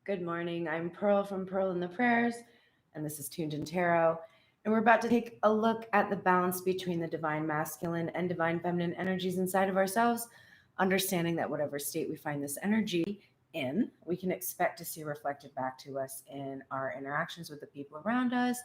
Good morning. I'm Pearl from Pearl in the Prayers, and this is Tuned in Tarot. And we're about to take a look at the balance between the divine masculine and divine feminine energies inside of ourselves, understanding that whatever state we find this energy in, we can expect to see reflected back to us in our interactions with the people around us,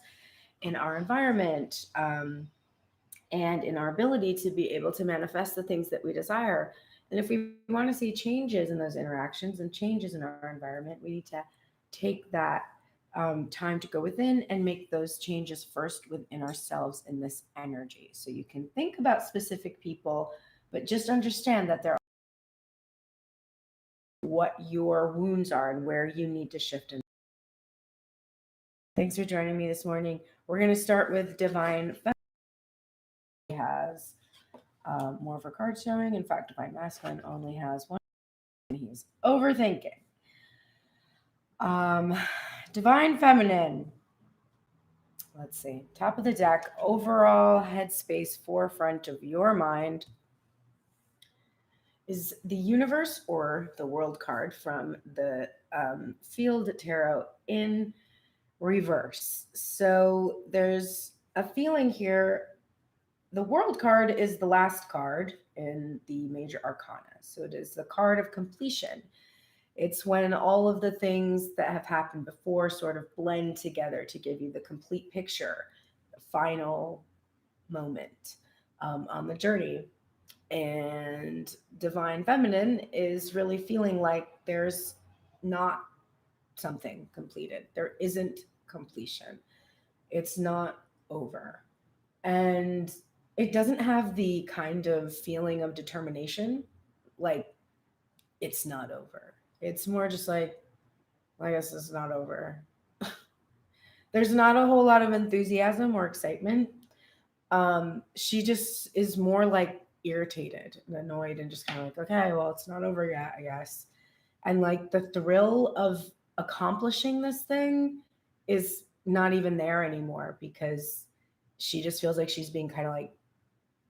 in our environment, and in our ability to be able to manifest the things that we desire. And if we want to see changes in those interactions and changes in our environment, we need to take that time to go within and make those changes first within ourselves in this energy. So you can think about specific people, but just understand that there are what your wounds are and where you need to shift in. Thanks for joining me this morning. We're going to start with divine feminine. Has more of her cards showing. In fact, divine masculine only has one. He's overthinking. Um, divine feminine. Let's see. Top of the deck. Overall headspace forefront of your mind is the universe or the world card from the field tarot in reverse. So there's a feeling here. The world card is the last card in the major arcana. So it is the card of completion. It's when all of the things that have happened before sort of blend together to give you the complete picture, the final moment on the journey. And divine feminine is really feeling like there's not something completed. There isn't completion. It's not over. And it doesn't have the kind of feeling of determination, like it's not over. It's more just like, well, I guess it's not over. There's not a whole lot of enthusiasm or excitement. She just is more like irritated and annoyed and just kind of like, okay, well, it's not over yet, I guess. And like the thrill of accomplishing this thing is not even there anymore because she just feels like she's being kind of like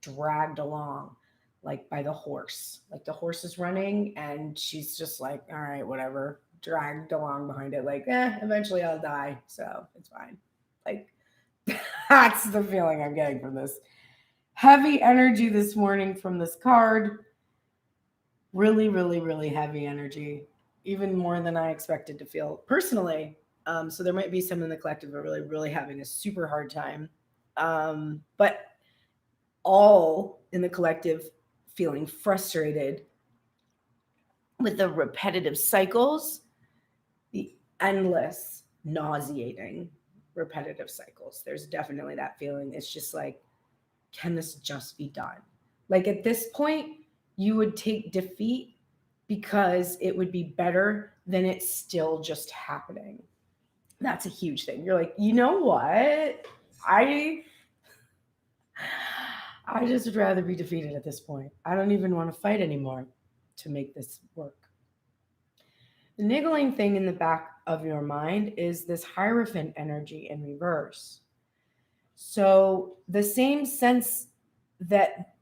dragged along like by the horse. Like the horse is running and she's just like, all right, whatever, dragged along behind it. Like, eventually I'll die. So it's fine. Like, that's the feeling I'm getting from this. Heavy energy this morning from this card. Really, really, really heavy energy. Even more than I expected to feel personally. So there might be some in the collective are really, really having a super hard time. But all in the collective feeling frustrated with the repetitive cycles, the endless, nauseating, repetitive cycles. There's definitely that feeling. It's just like, can this just be done? Like at this point, you would take defeat because it would be better than it's still just happening. That's a huge thing. You're like, you know what? I I just would rather be defeated at this point. I don't even want to fight anymore to make this work. The niggling thing in the back of your mind is this Hierophant energy in reverse. So the same sense that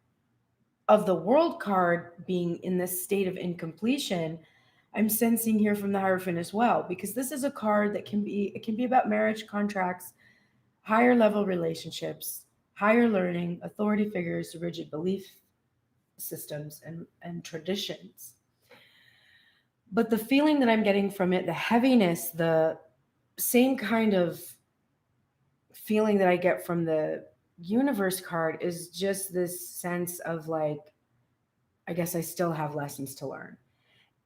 of the world card being in this state of incompletion, I'm sensing here from the Hierophant as well, because this is a card that can be about marriage contracts, higher level relationships, higher learning, authority figures, rigid belief systems, and traditions. But the feeling that I'm getting from it, the heaviness, the same kind of feeling that I get from the universe card is just this sense of like, I guess I still have lessons to learn.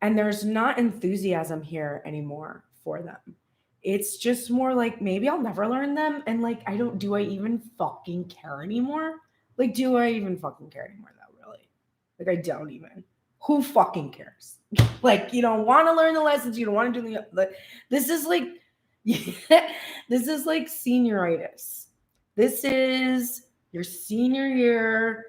And there's not enthusiasm here anymore for them. It's just more like maybe I'll never learn them. And like, do I even fucking care anymore? Like, do I even fucking care anymore though, really? Like, I don't even. Who fucking cares? Like, you don't want to learn the lessons. You don't want to do this is like, this is like senioritis. This is your senior year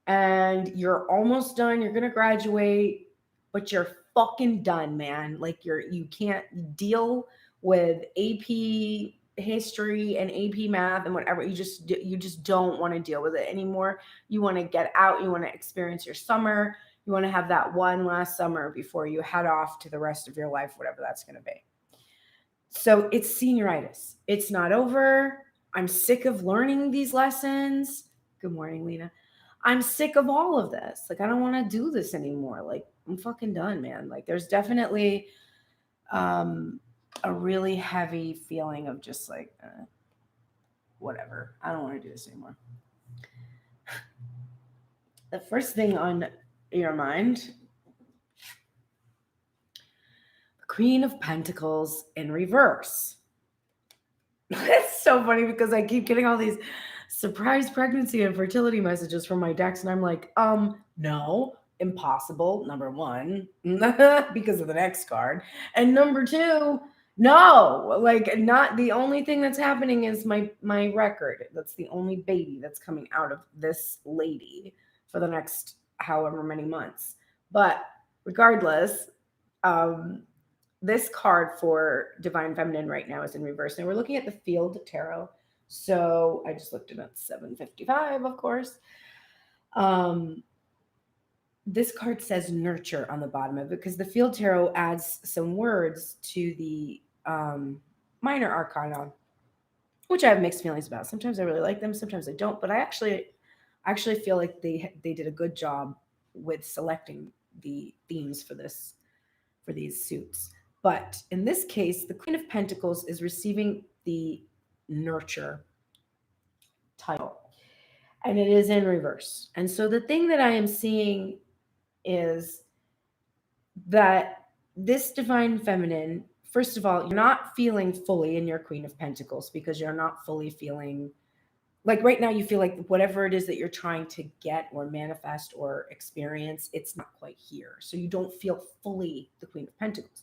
and you're almost done. You're going to graduate, but you're fucking done, man. Like you can't deal with AP history and AP math and whatever. You just don't want to deal with it anymore. You want to get out. You want to experience your summer. You want to have that one last summer before you head off to the rest of your life, whatever that's going to be. So it's senioritis. It's not over. I'm sick of learning these lessons. Good morning, Lena. I'm sick of all of this. Like, I don't want to do this anymore. Like, I'm fucking done, man. Like, there's definitely a really heavy feeling of just like, whatever. I don't want to do this anymore. The first thing on your mind, the Queen of Pentacles in reverse. It's so funny because I keep getting all these surprise pregnancy and fertility messages from my decks, and I'm like, no, impossible, number one, because of the next card. And number two, no, like, not the only thing that's happening is my record. That's the only baby that's coming out of this lady for the next however many months. But regardless, this card for Divine Feminine right now is in reverse. Now we're looking at the Field Tarot. So I just looked at 755, of course. This card says nurture on the bottom of it because the Field Tarot adds some words to the minor arcana, which I have mixed feelings about. Sometimes I really like them, sometimes I don't. But I actually feel like they did a good job with selecting the themes for these suits. But in this case, the Queen of Pentacles is receiving the nurture title, and it is in reverse. And so the thing that I am seeing is that this Divine Feminine, first of all, you're not feeling fully in your Queen of Pentacles because you're not fully feeling like right now you feel like whatever it is that you're trying to get or manifest or experience, it's not quite here. So you don't feel fully the Queen of Pentacles.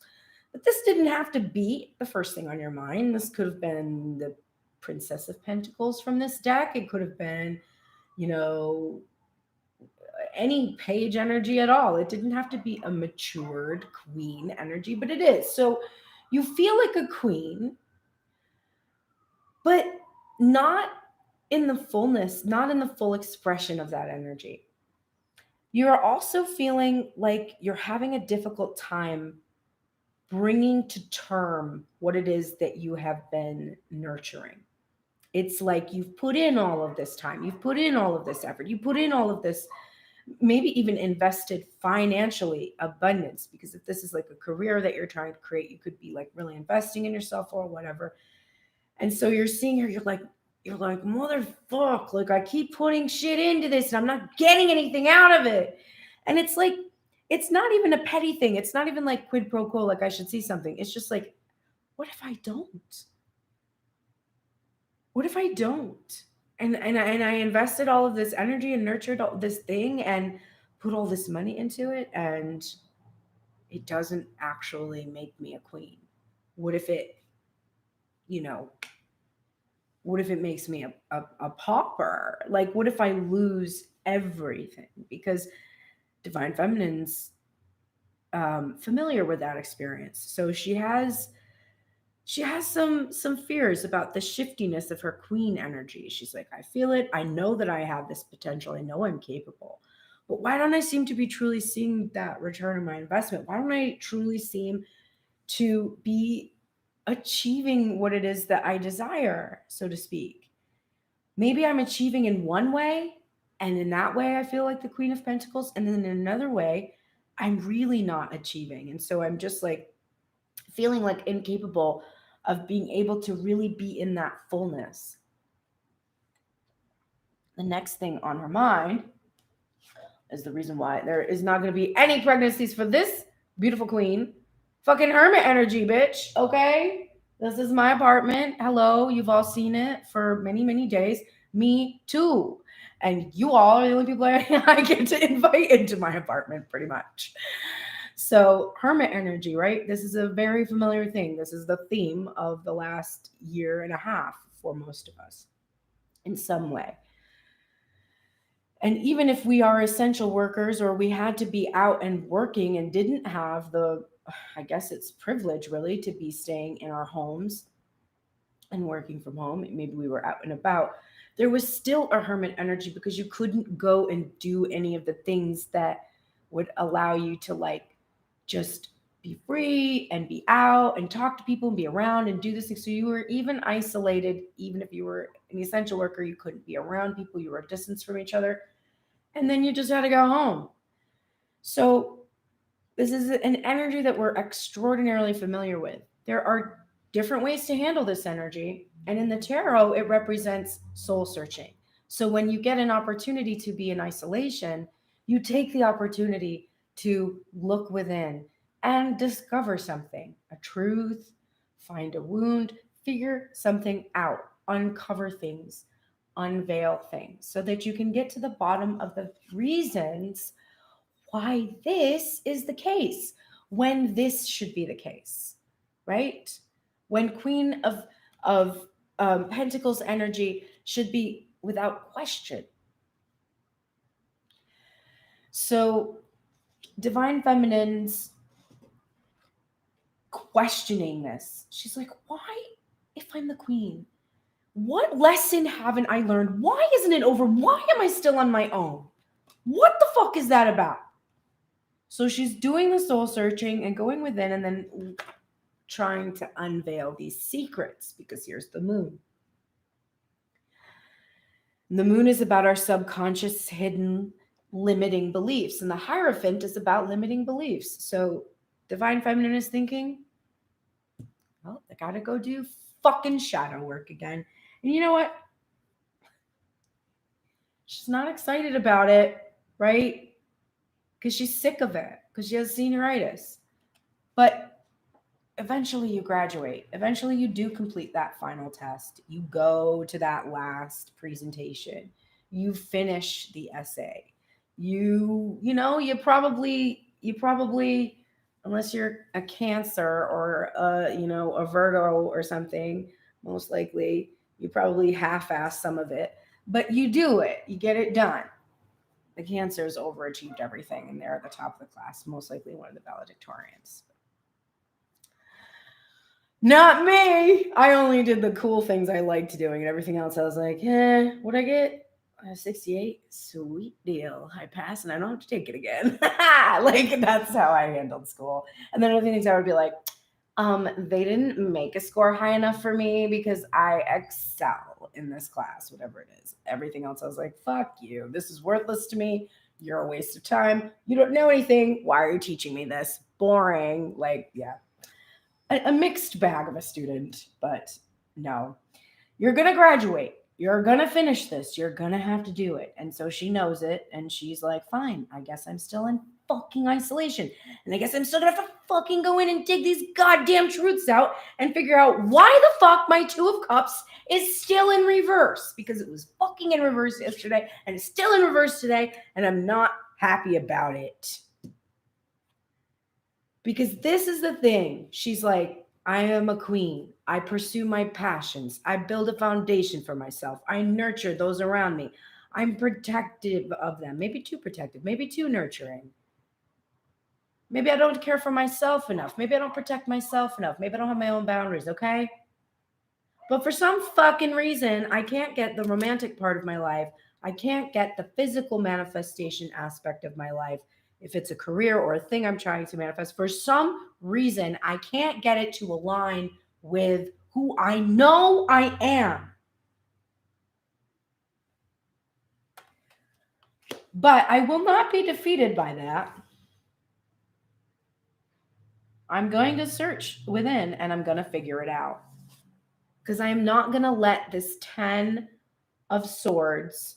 But this didn't have to be the first thing on your mind. This could have been the Princess of Pentacles from this deck. It could have been, any page energy at all. It didn't have to be a matured queen energy, but it is. So you feel like a queen, but not in the fullness, not in the full expression of that energy. You're also feeling like you're having a difficult time bringing to term what it is that you have been nurturing. It's like you've put in all of this time, you've put in all of this effort, you put in all of this, maybe even invested financially abundance, because if this is like a career that you're trying to create, you could be like really investing in yourself or whatever. And so you're seeing her, you're like, motherfuck, like I keep putting shit into this and I'm not getting anything out of it. And it's like, it's not even a petty thing. It's not even like quid pro quo, like I should see something. It's just like, what if I don't? What if I don't? And I invested all of this energy and nurtured all this thing and put all this money into it, and it doesn't actually make me a queen. What if it, what if it makes me a pauper? Like, what if I lose everything? Because Divine Feminine's familiar with that experience. So she has some fears about the shiftiness of her queen energy. She's like, I feel it. I know that I have this potential. I know I'm capable. But why don't I seem to be truly seeing that return on my investment? Why don't I truly seem to be achieving what it is that I desire, so to speak? Maybe I'm achieving in one way, and in that way I feel like the Queen of Pentacles, and then in another way I'm really not achieving. And so I'm just like feeling like incapable of being able to really be in that fullness. The next thing on her mind is the reason why there is not going to be any pregnancies for this beautiful queen. Fucking hermit energy, bitch. Okay? This is my apartment. Hello. You've all seen it for many, many days. Me too. And you all are the only people I get to invite into my apartment, pretty much. So hermit energy, right? This is a very familiar thing. This is the theme of the last year and a half for most of us in some way. And even if we are essential workers, or we had to be out and working and didn't have the, I guess it's privilege really, to be staying in our homes and working from home, maybe we were out and about, there was still a hermit energy because you couldn't go and do any of the things that would allow you to like just be free and be out and talk to people and be around and do this thing. So you were even isolated. Even if you were an essential worker, you couldn't be around people. You were a distance from each other. And then you just had to go home. So this is an energy that we're extraordinarily familiar with. There are different ways to handle this energy. And in the tarot, it represents soul searching. So when you get an opportunity to be in isolation, you take the opportunity to look within and discover something, a truth, find a wound, figure something out, uncover things, unveil things, so that you can get to the bottom of the reasons why this is the case, when this should be the case, right? When Queen of Pentacles energy should be without question. So Divine Feminine's questioning this. She's like, why, if I'm the queen, what lesson haven't I learned? Why isn't it over? Why am I still on my own? What the fuck is that about? So she's doing the soul searching and going within and then trying to unveil these secrets, because here's the moon. And the moon is about our subconscious, hidden, limiting beliefs. And the Hierophant is about limiting beliefs. So Divine Feminine is thinking, well, I gotta go do fucking shadow work again. And you know what? She's not excited about it, right? Because she's sick of it, because she has senioritis. But eventually you graduate. Eventually you do complete that final test. You go to that last presentation. You finish the essay. You probably, unless you're a Cancer or a Virgo or something, most likely you probably half-ass some of it, but you do it. You get it done. The Cancers overachieved everything, and they're at the top of the class, most likely one of the valedictorians. Not me. I only did the cool things I liked doing, and everything else I was like, what'd I get? 68. Sweet deal. I passed, and I don't have to take it again. Like, that's how I handled school. And then other things I would be like, they didn't make a score high enough for me because I excel in this class, whatever it is. Everything else, I was like, fuck you. This is worthless to me. You're a waste of time. You don't know anything. Why are you teaching me this? Boring. Like, yeah. A mixed bag of a student, but no. You're going to graduate. You're going to finish this. You're going to have to do it. And so she knows it, and she's like, fine, I guess I'm still in fucking isolation. And I guess I'm still going to have to fucking go in and dig these goddamn truths out and figure out why the fuck my Two of Cups is still in reverse, because it was fucking in reverse yesterday and it's still in reverse today, and I'm not happy about it. Because this is the thing. She's like, I am a queen. I pursue my passions. I build a foundation for myself. I nurture those around me. I'm protective of them. Maybe too protective. Maybe too nurturing. Maybe I don't care for myself enough. Maybe I don't protect myself enough. Maybe I don't have my own boundaries, okay? But for some fucking reason, I can't get the romantic part of my life. I can't get the physical manifestation aspect of my life. If it's a career or a thing I'm trying to manifest, for some reason, I can't get it to align with who I know I am. But I will not be defeated by that. I'm going to search within, and I'm going to figure it out. Because I am not going to let this 10 of Swords,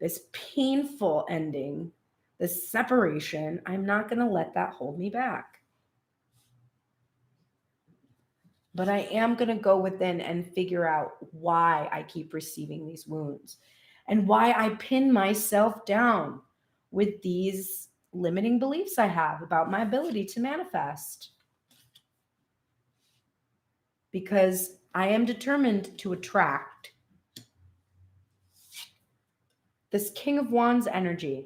this painful ending, this separation, I'm not going to let that hold me back. But I am going to go within and figure out why I keep receiving these wounds and why I pin myself down with these limiting beliefs I have about my ability to manifest. Because I am determined to attract this King of Wands energy,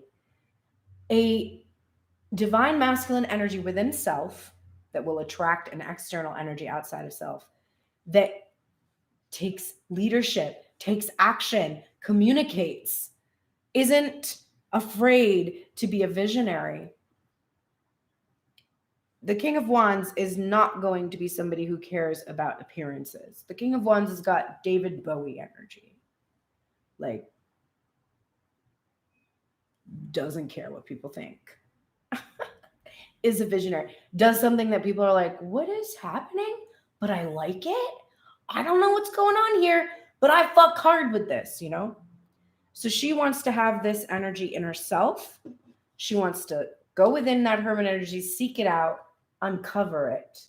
a divine masculine energy within self that will attract an external energy outside of self that takes leadership, takes action, communicates, isn't afraid to be a visionary, the King of Wands is not going to be somebody who cares about appearances. The King of Wands has got David Bowie energy. Like, doesn't care what people think. Is a visionary. Does something that people are like, what is happening? But I like it. I don't know what's going on here, but I fuck hard with this, you know? So she wants to have this energy in herself. She wants to go within that hermit energy, seek it out, uncover it,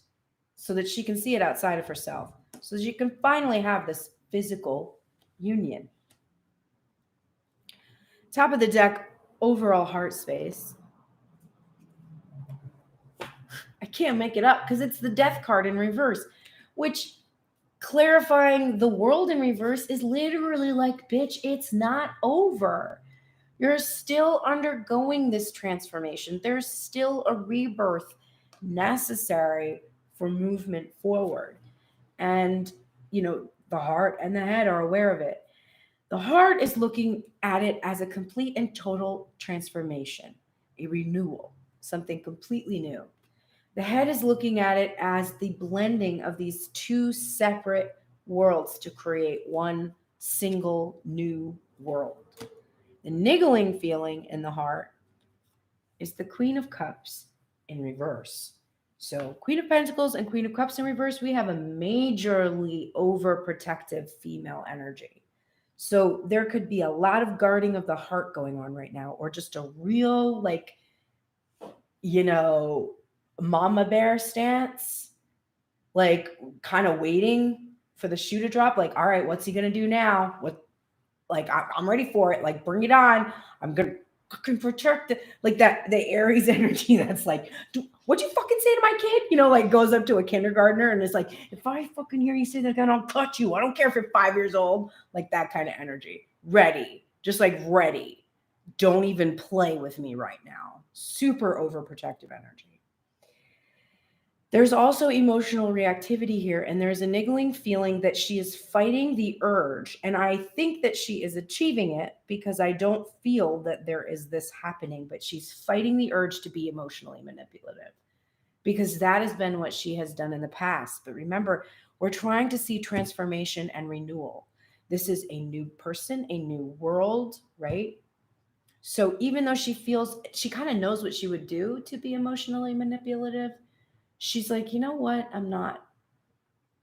so that she can see it outside of herself, so that she can finally have this physical union. Top of the deck, overall heart space. I can't make it up because it's the death card in reverse, which, clarifying the world in reverse, is literally like, bitch, it's not over. You're still undergoing this transformation. There's still a rebirth necessary for movement forward. And, you know, the heart and the head are aware of it. The heart is looking at it as a complete and total transformation, a renewal, something completely new. The head is looking at it as the blending of these two separate worlds to create one single new world. The niggling feeling in the heart is the Queen of Cups in reverse. So Queen of Pentacles and Queen of Cups in reverse, we have a majorly overprotective female energy. So there could be a lot of guarding of the heart going on right now, or just a real, like, you know, mama bear stance, like kind of waiting for the shoe to drop. Like, all right, what's he gonna do now? What, like, I'm ready for it. Like, bring it on. I'm gonna fucking protect it. Like that, the Aries energy that's like, what'd you fucking say to my kid? You know, like goes up to a kindergartner and is like, if I fucking hear you say that again, I'll touch you. I don't care if you're 5 years old. Like that kind of energy. Ready. Just like ready. Don't even play with me right now. Super overprotective energy. There's also emotional reactivity here, and there's a niggling feeling that she is fighting the urge. And I think that she is achieving it, because I don't feel that there is this happening, but she's fighting the urge to be emotionally manipulative, because that has been what she has done in the past. But remember, we're trying to see transformation and renewal. This is a new person, a new world, right? So even though she feels, she kind of knows what she would do to be emotionally manipulative, she's like, you know what? I'm not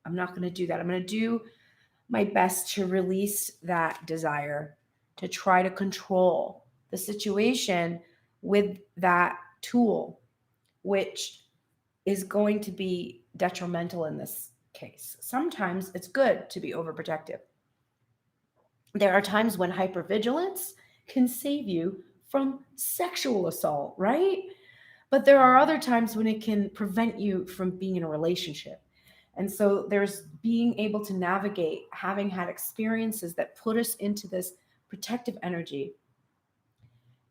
going to do that. I'm going to do my best to release that desire, to try to control the situation with that tool, which is going to be detrimental in this case. Sometimes it's good to be overprotective. There are times when hypervigilance can save you from sexual assault, right? But there are other times when it can prevent you from being in a relationship. And so there's being able to navigate, having had experiences that put us into this protective energy,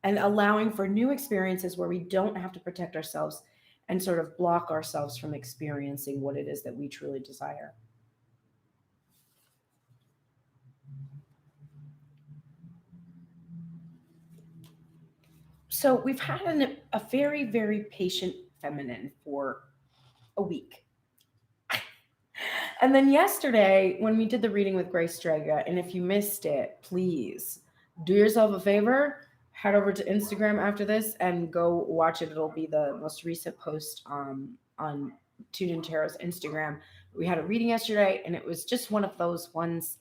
and allowing for new experiences where we don't have to protect ourselves and sort of block ourselves from experiencing what it is that we truly desire. So we've had a very, very patient feminine for a week. And then yesterday, when we did the reading with Grace Strega, and if you missed it, please do yourself a favor, head over to Instagram after this and go watch it. It'll be the most recent post on Tuned In Tarot's Instagram. We had a reading yesterday, and it was just one of those ones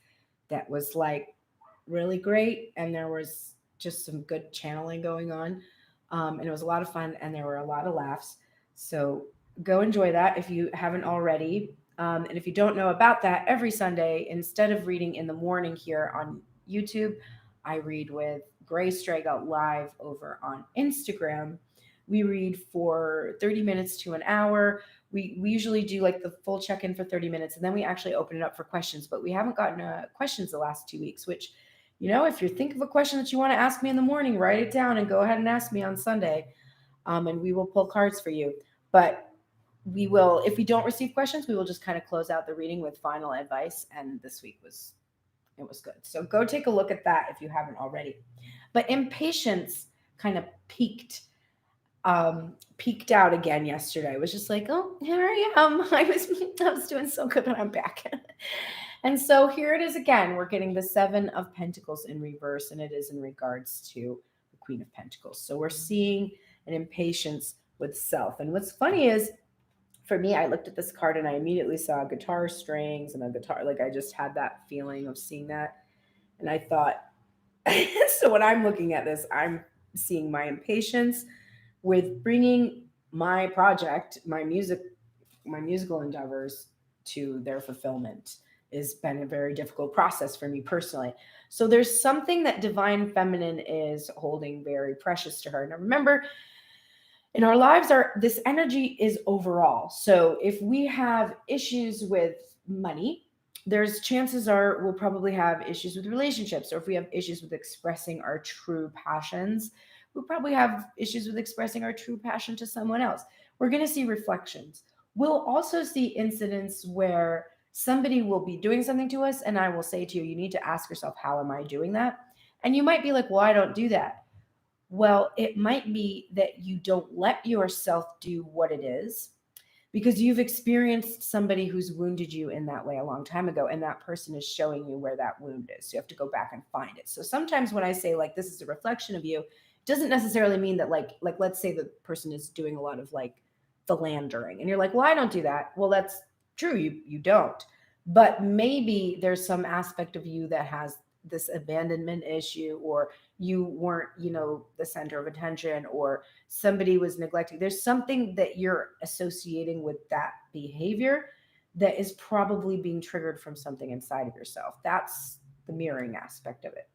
that was like really great, and there was just some good channeling going on, and it was a lot of fun, and there were a lot of laughs. So go enjoy that if you haven't already. And if you don't know about that, every Sunday, instead of reading in the morning here on YouTube, I read with Grace Strega live over on Instagram. We read for 30 minutes to an hour. We usually do like the full check-in for 30 minutes, and then we actually open it up for questions. But we haven't gotten questions the last 2 weeks, which, you know, if you think of a question that you want to ask me in the morning, write it down and go ahead and ask me on Sunday, and we will pull cards for you. But we will, if we don't receive questions, we will just kind of close out the reading with final advice. And this week was good. So go take a look at that if you haven't already. But impatience kind of peaked peaked out again yesterday. I was just like, oh, here I am. I was doing so good, but I'm back. And so here it is again. We're getting the Seven of Pentacles in reverse, and it is in regards to the Queen of Pentacles. So we're seeing an impatience with self. And what's funny is, for me, I looked at this card and I immediately saw guitar strings and a guitar. Like I just had that feeling of seeing that. And I thought, so when I'm looking at this, I'm seeing my impatience with bringing my project, my musical endeavors to their fulfillment has been a very difficult process for me personally. So there's something that divine feminine is holding very precious to her. Now remember, in our lives, this energy is overall. So if we have issues with money, there's chances are we'll probably have issues with relationships, or if we have issues with expressing our true passions, we'll probably have issues with expressing our true passion to someone else. We're going to see reflections. We'll also see incidents where somebody will be doing something to us, and I will say to you, you need to ask yourself, how am I doing that? And you might be like, well, I don't do that. Well, it might be that you don't let yourself do what it is because you've experienced somebody who's wounded you in that way a long time ago, and that person is showing you where that wound is. So you have to go back and find it. So sometimes when I say like this is a reflection of you, it doesn't necessarily mean that like let's say the person is doing a lot of like philandering and you're like, well, I don't do that. Well, that's true, you don't. But maybe there's some aspect of you that has this abandonment issue, or you weren't, the center of attention, or somebody was neglecting. There's something that you're associating with that behavior that is probably being triggered from something inside of yourself. That's the mirroring aspect of it.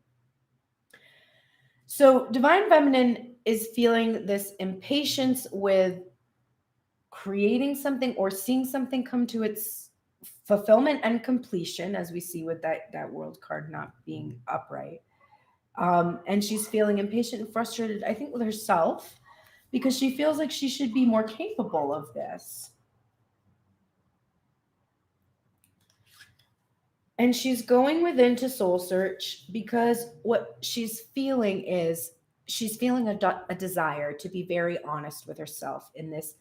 So divine feminine is feeling this impatience with creating something or seeing something come to its fulfillment and completion, as we see with that world card not being upright. And she's feeling impatient and frustrated, I think, with herself, because she feels like she should be more capable of this. And she's going within to soul search because what she's feeling is she's feeling a desire to be very honest with herself in this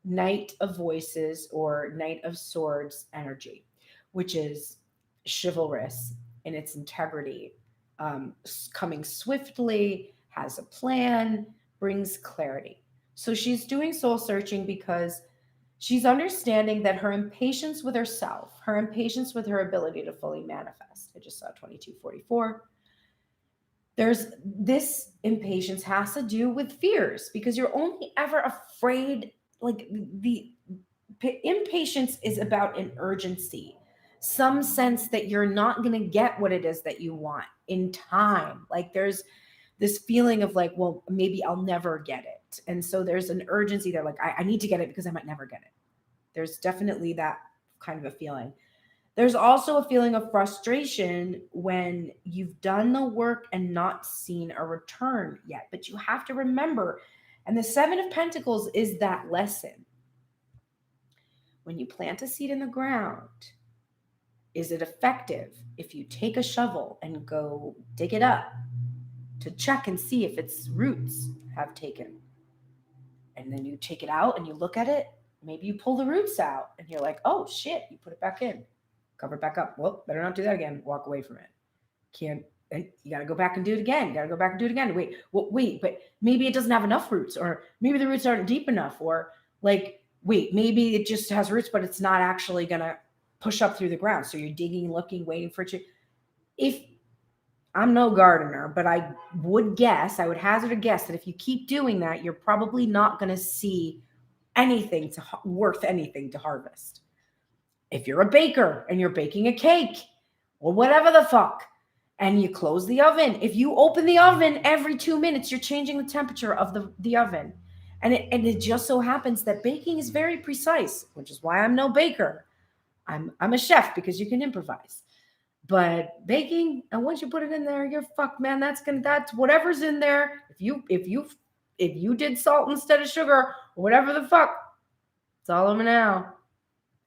Knight of Voices or Knight of Swords energy, which is chivalrous in its integrity, coming swiftly, has a plan, brings clarity. So she's doing soul searching because she's understanding that her impatience with herself, her impatience with her ability to fully manifest. I just saw 2244. There's this impatience has to do with fears because you're only ever afraid. Like the impatience is about an urgency, some sense that you're not going to get what it is that you want in time. Like there's this feeling of like, well, maybe I'll never get it. And so there's an urgency there. Like I need to get it because I might never get it. There's definitely that kind of a feeling. There's also a feeling of frustration when you've done the work and not seen a return yet. But you have to remember, and the Seven of Pentacles is that lesson. When you plant a seed in the ground, is it effective if you take a shovel and go dig it up to check and see if its roots have taken? And then you take it out and you look at it. Maybe you pull the roots out and you're like, oh shit, you put it back in. Cover it back up. Well, better not do that again. Walk away from it. Can't. And you got to go back and do it again. You got to go back and do it again. Wait, but maybe it doesn't have enough roots, or maybe the roots aren't deep enough, or like, wait, maybe it just has roots, but it's not actually going to push up through the ground. So you're digging, looking, waiting for it to. If I'm no gardener, but I would hazard a guess that if you keep doing that, you're probably not going to see anything worth anything to harvest. If you're a baker and you're baking a cake or whatever the fuck, and you close the oven, if you open the oven every 2 minutes, you're changing the temperature of the oven. And it just so happens that baking is very precise, which is why I'm no baker. I'm a chef because you can improvise. But baking, and once you put it in there, you're fucked, man. That's whatever's in there. If you did salt instead of sugar or whatever the fuck, it's all over now.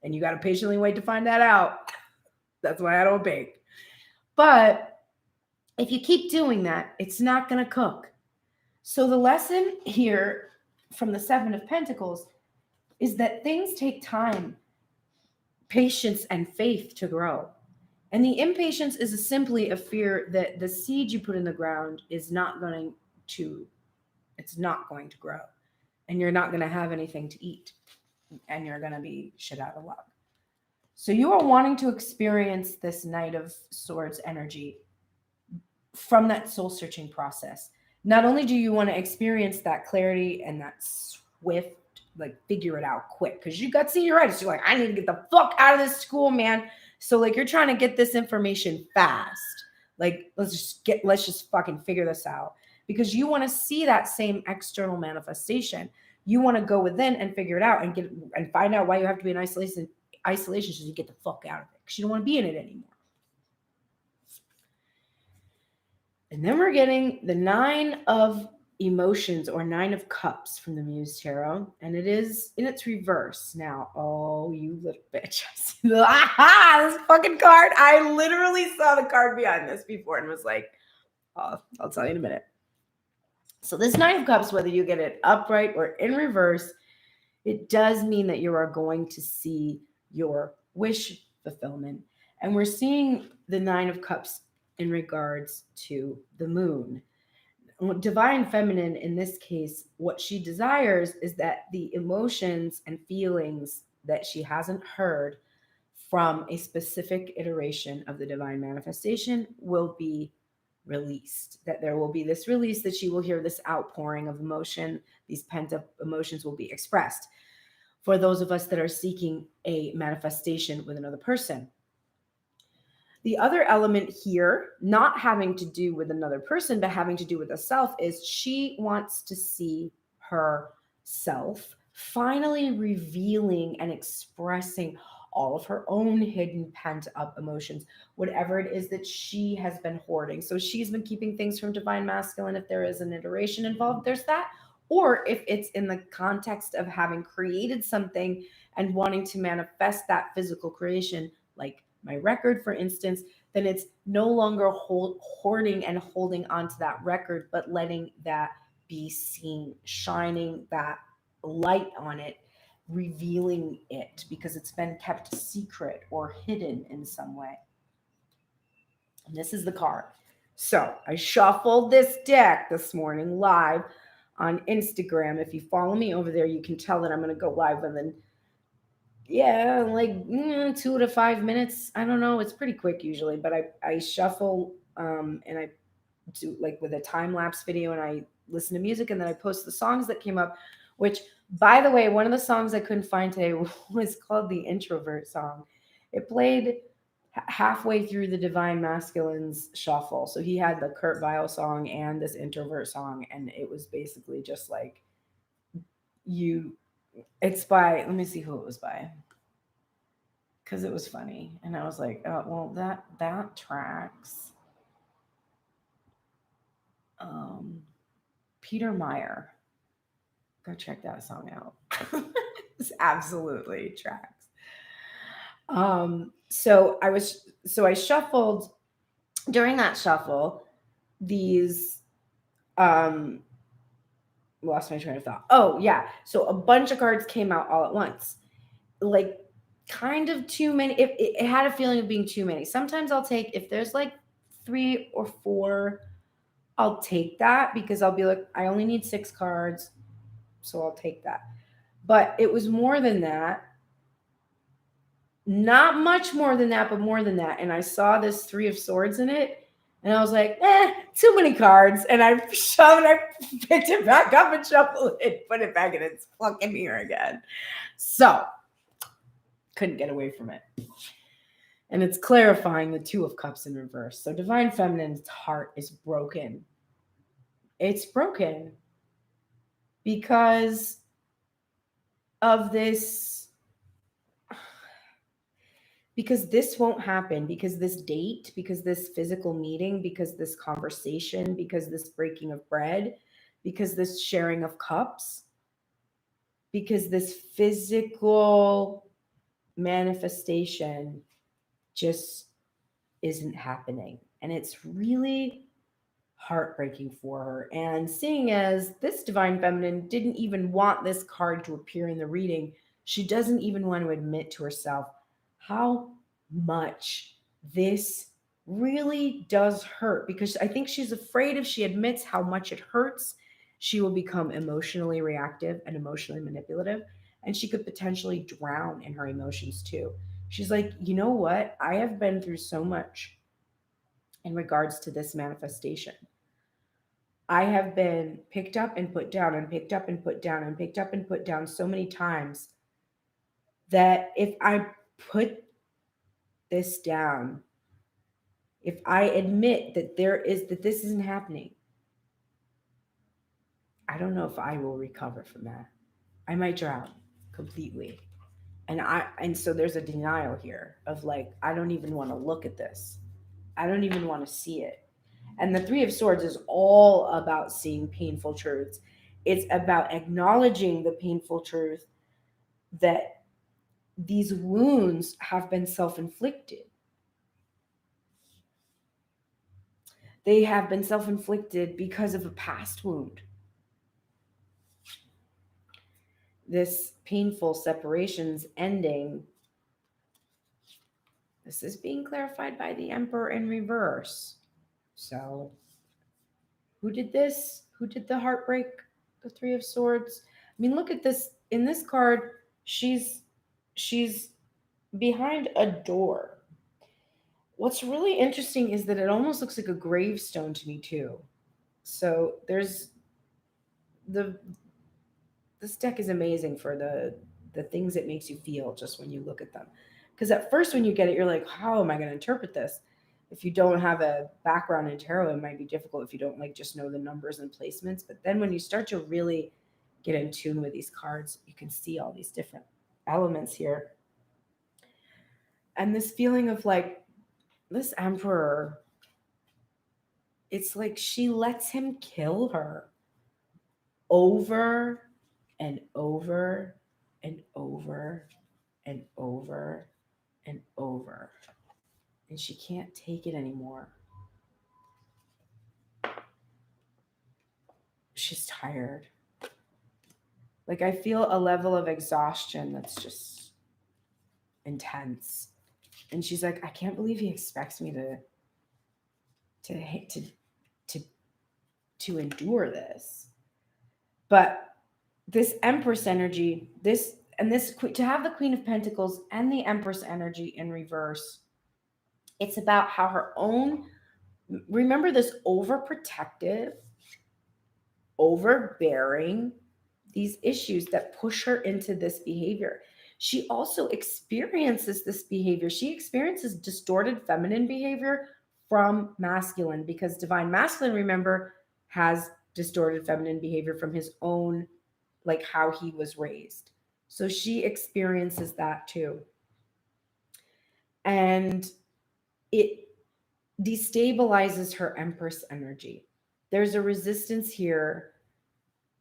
And you got to patiently wait to find that out. That's why I don't bake. But if you keep doing that, it's not going to cook. So the lesson here from the Seven of Pentacles is that things take time, patience, and faith to grow. And the impatience is simply a fear that the seed you put in the ground is not going to grow. And you're not going to have anything to eat. And you're going to be shit out of luck. So you are wanting to experience this Knight of Swords energy from that soul searching process. Not only do you want to experience that clarity and that swift, like figure it out quick, because you got senioritis. You're like, I need to get the fuck out of this school, man. So like you're trying to get this information fast. Like let's just fucking figure this out, because you want to see that same external manifestation. You want to go within and figure it out and find out why you have to be in isolation so you get the fuck out of it, because you don't want to be in it anymore. And then we're getting the 9 of Emotions, or 9 of Cups, from the Muse Tarot, and it is in its reverse. Now, oh, you little bitch. This fucking card. I literally saw the card behind this before and was like, oh, I'll tell you in a minute. So this 9 of Cups, whether you get it upright or in reverse, it does mean that you are going to see your wish fulfillment. And we're seeing the 9 of Cups in regards to the moon. Divine Feminine, in this case, what she desires is that the emotions and feelings that she hasn't heard from a specific iteration of the divine manifestation will be released. That there will be this release, that she will hear this outpouring of emotion. These pent-up emotions will be expressed. For those of us that are seeking a manifestation with another person. The other element here, not having to do with another person, but having to do with herself, is she wants to see herself finally revealing and expressing all of her own hidden pent-up emotions, whatever it is that she has been hoarding. So she's been keeping things from Divine Masculine. If there is an iteration involved, there's that. Or if it's in the context of having created something and wanting to manifest that physical creation, like my record, for instance, then it's no longer hoarding and holding onto that record, but letting that be seen, shining that light on it, revealing it, because it's been kept secret or hidden in some way. And this is the card. So I shuffled this deck this morning live on Instagram. If you follow me over there, you can tell that I'm going to go live within, like 2 to 5 minutes. I don't know. It's pretty quick usually, but I shuffle and I do like with a time-lapse video, and I listen to music, and then I post the songs that came up, which, by the way, one of the songs I couldn't find today was called the Introvert song. It played halfway through the Divine Masculine's shuffle. So he had the Kurt Vile song and this Introvert song, and it was basically just like it's by, let me see who it was by, because it was funny. And I was like, oh, well, that tracks. Peter Meyer. Go check that song out. It's absolutely tracks. So I shuffled during that shuffle these lost my train of thought. Oh yeah. So a bunch of cards came out all at once. Like kind of too many. It had a feeling of being too many. Sometimes I'll take, if there's like 3 or 4, I'll take that, because I'll be like, I only need 6 cards. So I'll take that. But it was more than that. Not much more than that, but more than that. And I saw this 3 of Swords in it. And I was like, too many cards. And I picked it back up and shuffled it, put it back in its fucking here again. So couldn't get away from it. And it's clarifying the 2 of Cups in reverse. So Divine Feminine's heart is broken. It's broken because of this, because this won't happen, because this date, because this physical meeting, because this conversation, because this breaking of bread, because this sharing of cups, because this physical manifestation just isn't happening. And it's really heartbreaking for her. And seeing as this divine feminine didn't even want this card to appear in the reading, she doesn't even want to admit to herself how much this really does hurt, because I think she's afraid if she admits how much it hurts, she will become emotionally reactive and emotionally manipulative, and she could potentially drown in her emotions too. She's like, you know what? I have been through so much in regards to this manifestation. I have been picked up and put down and picked up and put down and picked up and put down so many times that if I put this down, if I admit that this isn't happening, I don't know if I will recover from that. I might drown completely. And so there's a denial here of like, I don't even want to look at this. I don't even want to see it. And the Three of Swords is all about seeing painful truths. It's about acknowledging the painful truth that these wounds have been self-inflicted. They have been self-inflicted because of a past wound. This painful separation's ending. This is being clarified by the Emperor in reverse. So, who did this? Who did the heartbreak? The Three of Swords. I mean, look at this. In this card, she's behind a door. What's really interesting is that it almost looks like a gravestone to me too. So there's the this deck is amazing for the things it makes you feel just when you look at them. Because at first when you get it, you're like, how am I going to interpret this? If you don't have a background in tarot, it might be difficult if you don't like just know the numbers and placements. But then when you start to really get in tune with these cards, you can see all these different elements here. And this feeling of like this emperor, it's like she lets him kill her over and over and over and over and over. And she can't take it anymore. She's tired. Like I feel a level of exhaustion that's just intense. And she's like, I can't believe he expects me to endure this. But this Empress energy, to have the Queen of Pentacles and the Empress energy in reverse, it's about how her own, remember this overprotective, overbearing, these issues that push her into this behavior. She also experiences this behavior. She experiences distorted feminine behavior from masculine, because divine masculine, remember, has distorted feminine behavior from his own, like how he was raised. So she experiences that too. And it destabilizes her Empress energy. There's a resistance here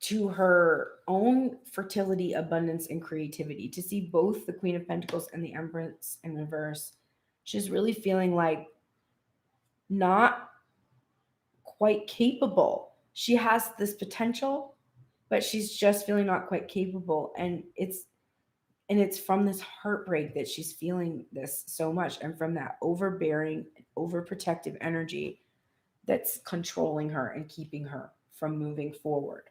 to her own fertility, abundance, and creativity. To see both the Queen of Pentacles and the Empress in reverse, she's really feeling like not quite capable. She has this potential, but she's just feeling not quite capable. And it's from this heartbreak that she's feeling this so much, and from that overbearing, overprotective energy that's controlling her and keeping her from moving forward.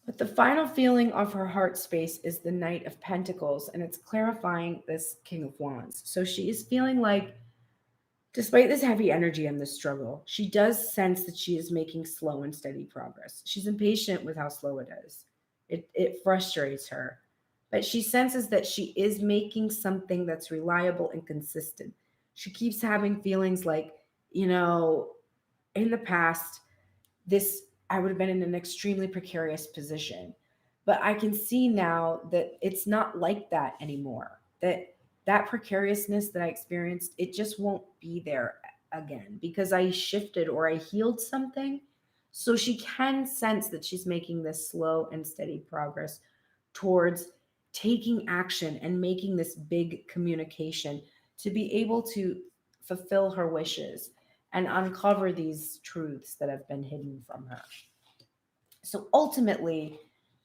But the final feeling of her heart space is the Knight of Pentacles, and it's clarifying this King of Wands. So she is feeling like, despite this heavy energy and this struggle, she does sense that she is making slow and steady progress. She's impatient with how slow it is. It frustrates her. But she senses that she is making something that's reliable and consistent. She keeps having feelings like, in the past, I would have been in an extremely precarious position. But I can see now that it's not like that anymore. That precariousness that I experienced, it just won't be there again because I shifted or I healed something. So she can sense that she's making this slow and steady progress towards taking action and making this big communication to be able to fulfill her wishes and uncover these truths that have been hidden from her. So ultimately,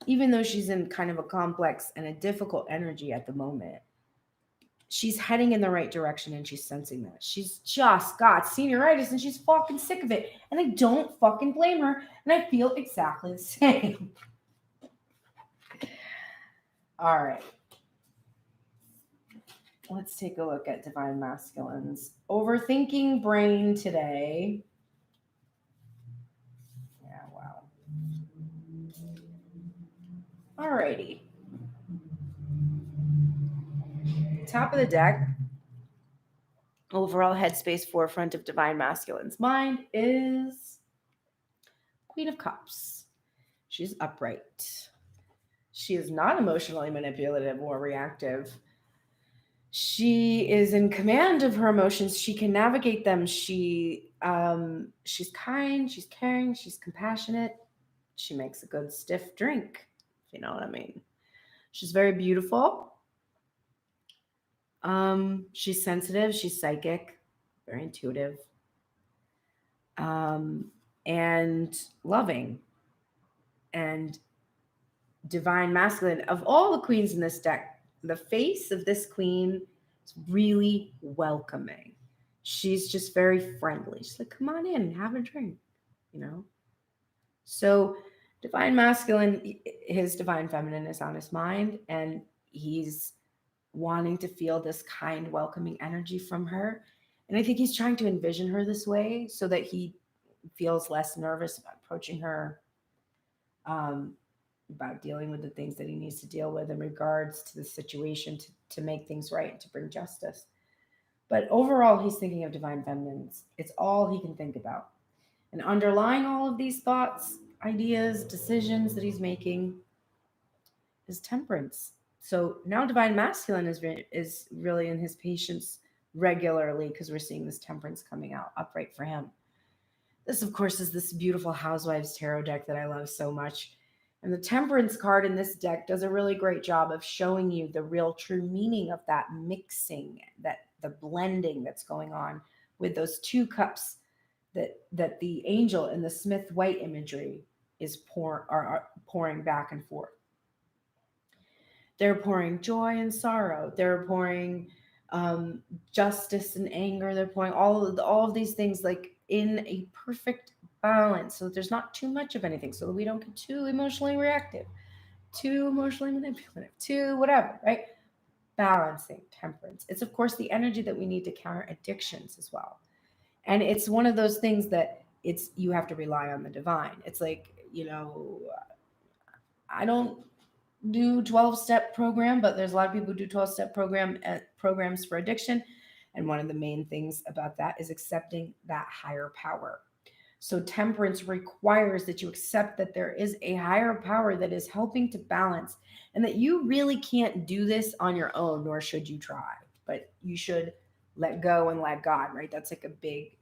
even though she's in kind of a complex and a difficult energy at the moment, she's heading in the right direction and she's sensing that. She's just got senioritis and she's fucking sick of it. And I don't fucking blame her. And I feel exactly the same. All right. Let's take a look at Divine Masculines. Overthinking brain today. Yeah, wow. Alrighty. Top of the deck. Overall headspace forefront of Divine Masculine's mind is Queen of Cups. She's upright. She is not emotionally manipulative or reactive. She is in command of her emotions. She can navigate them. She's kind, she's caring, she's compassionate. She makes a good stiff drink, if you know what I mean. She's very beautiful. She's sensitive, she's psychic, very intuitive, and loving. And Divine Masculine, of all the queens in this deck, the face of this queen is really welcoming. She's just very friendly. She's like, come on in, have a drink, you know? So Divine Masculine, his Divine Feminine is on his mind, and he's wanting to feel this kind, welcoming energy from her. And I think he's trying to envision her this way so that he feels less nervous about approaching her, about dealing with the things that he needs to deal with in regards to the situation to make things right and to bring justice. But overall, he's thinking of Divine Feminines. It's all he can think about. And underlying all of these thoughts, ideas, decisions that he's making is temperance. So now Divine Masculine is really in his patience regularly because we're seeing this temperance coming out upright for him. This, of course, is this beautiful Housewives Tarot deck that I love so much. And the temperance card in this deck does a really great job of showing you the real true meaning of that mixing, that the blending that's going on with those two cups that the angel in the Smith Waite imagery is pouring back and forth. They're pouring joy and sorrow. They're pouring justice and anger. They're pouring all of these things like in a perfect balance, so that there's not too much of anything, so that we don't get too emotionally reactive, too emotionally manipulative, too whatever, right? Balancing, temperance. It's of course the energy that we need to counter addictions as well. And it's one of those things that you have to rely on the divine. It's like, I don't do 12-step program, but there's a lot of people who do 12-step programs for addiction. And one of the main things about that is accepting that higher power. So temperance requires that you accept that there is a higher power that is helping to balance, and that you really can't do this on your own, nor should you try, but you should let go and let God, right? That's like a big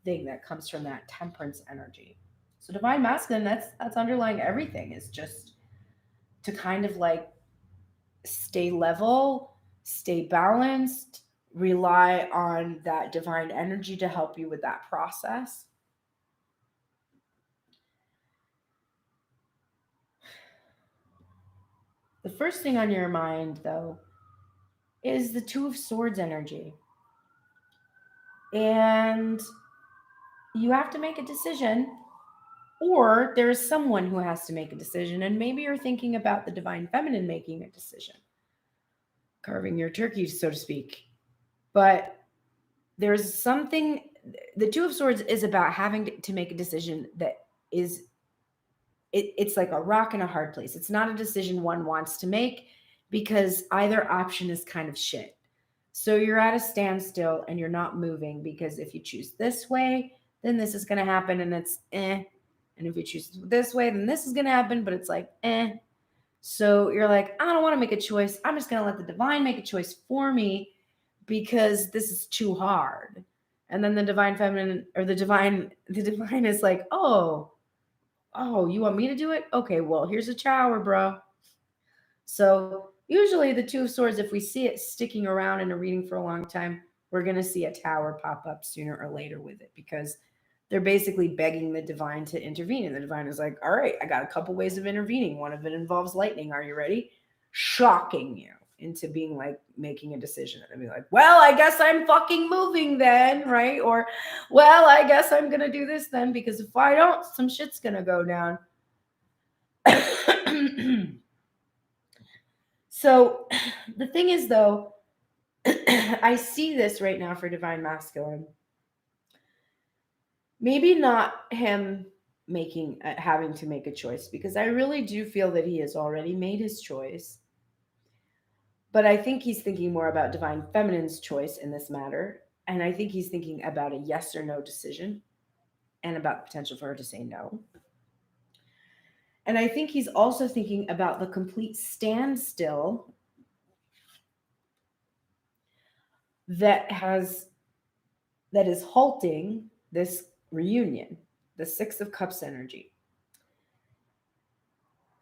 thing that comes from that temperance energy. So Divine Masculine, that's underlying everything, is just to kind of like stay level, stay balanced, rely on that divine energy to help you with that process. The first thing on your mind, though, is the Two of Swords energy. And you have to make a decision, or there's someone who has to make a decision. And maybe you're thinking about the Divine Feminine making a decision, carving your turkey, so to speak. But there's something, the Two of Swords is about having to make a decision that is, it's like a rock in a hard place. It's not a decision one wants to make because either option is kind of shit. So you're at a standstill and you're not moving, because if you choose this way, then this is going to happen and it's eh. And if you choose this way, then this is going to happen, but it's like eh. So you're like, I don't want to make a choice. I'm just going to let the divine make a choice for me because this is too hard. And then the Divine Feminine, or the divine is like, oh, you want me to do it? Okay, well, here's a shower, bro. So usually the Two of Swords, if we see it sticking around in a reading for a long time, we're going to see a tower pop up sooner or later with it, because they're basically begging the divine to intervene. And the divine is like, all right, I got a couple ways of intervening. One of it involves lightning. Are you ready? Shocking you into being like making a decision and be like, well, I guess I'm fucking moving then, right? Or, well, I guess I'm going to do this then, because if I don't, some shit's going to go down. So the thing is, though, I see this right now for divine masculine. Maybe not him having to make a choice, because I really do feel that he has already made his choice. But I think he's thinking more about divine feminine's choice in this matter. And I think he's thinking about a yes or no decision and about the potential for her to say no. And I think he's also thinking about the complete standstill that is halting this reunion, the Six of Cups energy.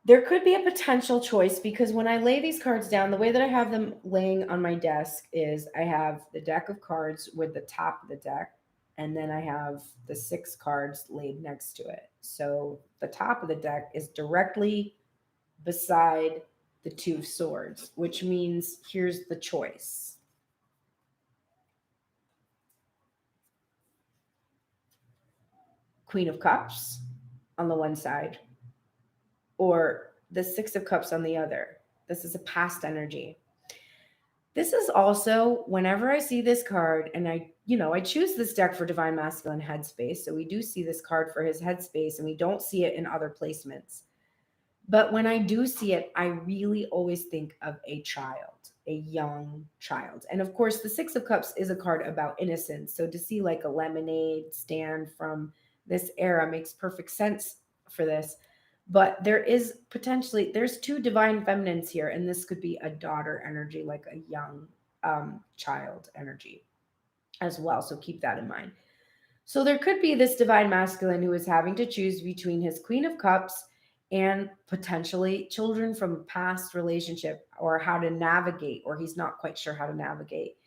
There could be a potential choice, because when I lay these cards down, the way that I have them laying on my desk is I have the deck of cards with the top of the deck, and then I have the 6 cards laid next to it. So the top of the deck is directly beside the 2 of Swords, which means here's the choice. Queen of Cups on the one side, or the 6 of Cups on the other. This is a past energy. This is also, whenever I see this card, and I choose this deck for Divine Masculine headspace, so we do see this card for his headspace, and we don't see it in other placements. But when I do see it, I really always think of a child, a young child. And of course, the 6 of Cups is a card about innocence. So to see like a lemonade stand from this era makes perfect sense for this. But there's 2 divine feminines here, and this could be a daughter energy, like a young child energy as well. So keep that in mind. So there could be this divine masculine who is having to choose between his Queen of Cups and potentially children from a past relationship, or how to navigate, or he's not quite sure how to navigate.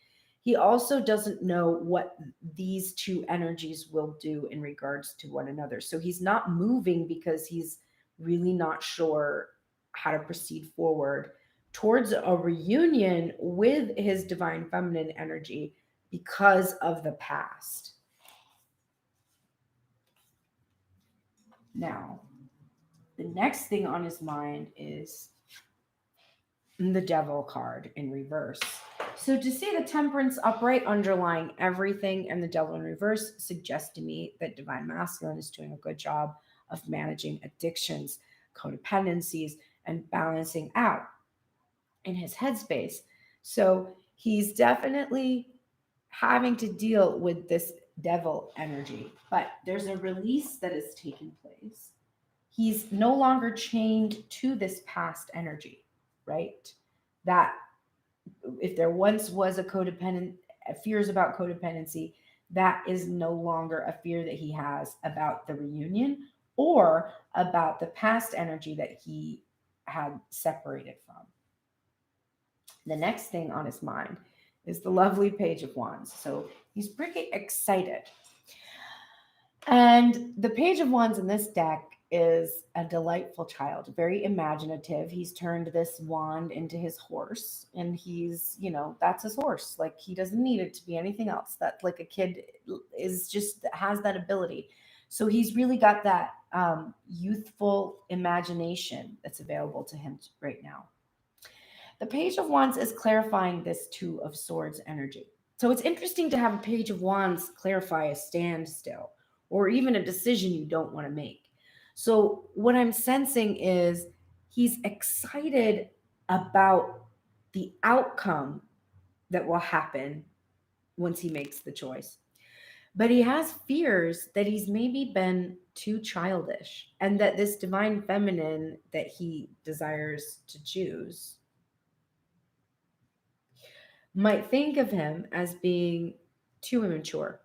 He also doesn't know what these 2 energies will do in regards to one another. So he's not moving because he's really not sure how to proceed forward towards a reunion with his divine feminine energy because of the past. Now, the next thing on his mind is the Devil card in reverse. So to see the Temperance upright underlying everything and the Devil in reverse suggests to me that Divine Masculine is doing a good job of managing addictions, codependencies, and balancing out in his headspace. So he's definitely having to deal with this Devil energy, but there's a release that has taken place. He's no longer chained to this past energy, right? That if there once was fears about codependency, that is no longer a fear that he has about the reunion or about the past energy that he had separated from. The next thing on his mind is the lovely Page of Wands. So he's pretty excited. And the Page of Wands in this deck is a delightful child, very imaginative. He's turned this wand into his horse, and he's, that's his horse. Like, he doesn't need it to be anything else. That, like, a kid has that ability. So he's really got that youthful imagination that's available to him right now. The Page of Wands is clarifying this 2 of Swords energy. So it's interesting to have a Page of Wands clarify a standstill or even a decision you don't want to make. So what I'm sensing is he's excited about the outcome that will happen once he makes the choice. But he has fears that he's maybe been too childish, and that this divine feminine that he desires to choose might think of him as being too immature.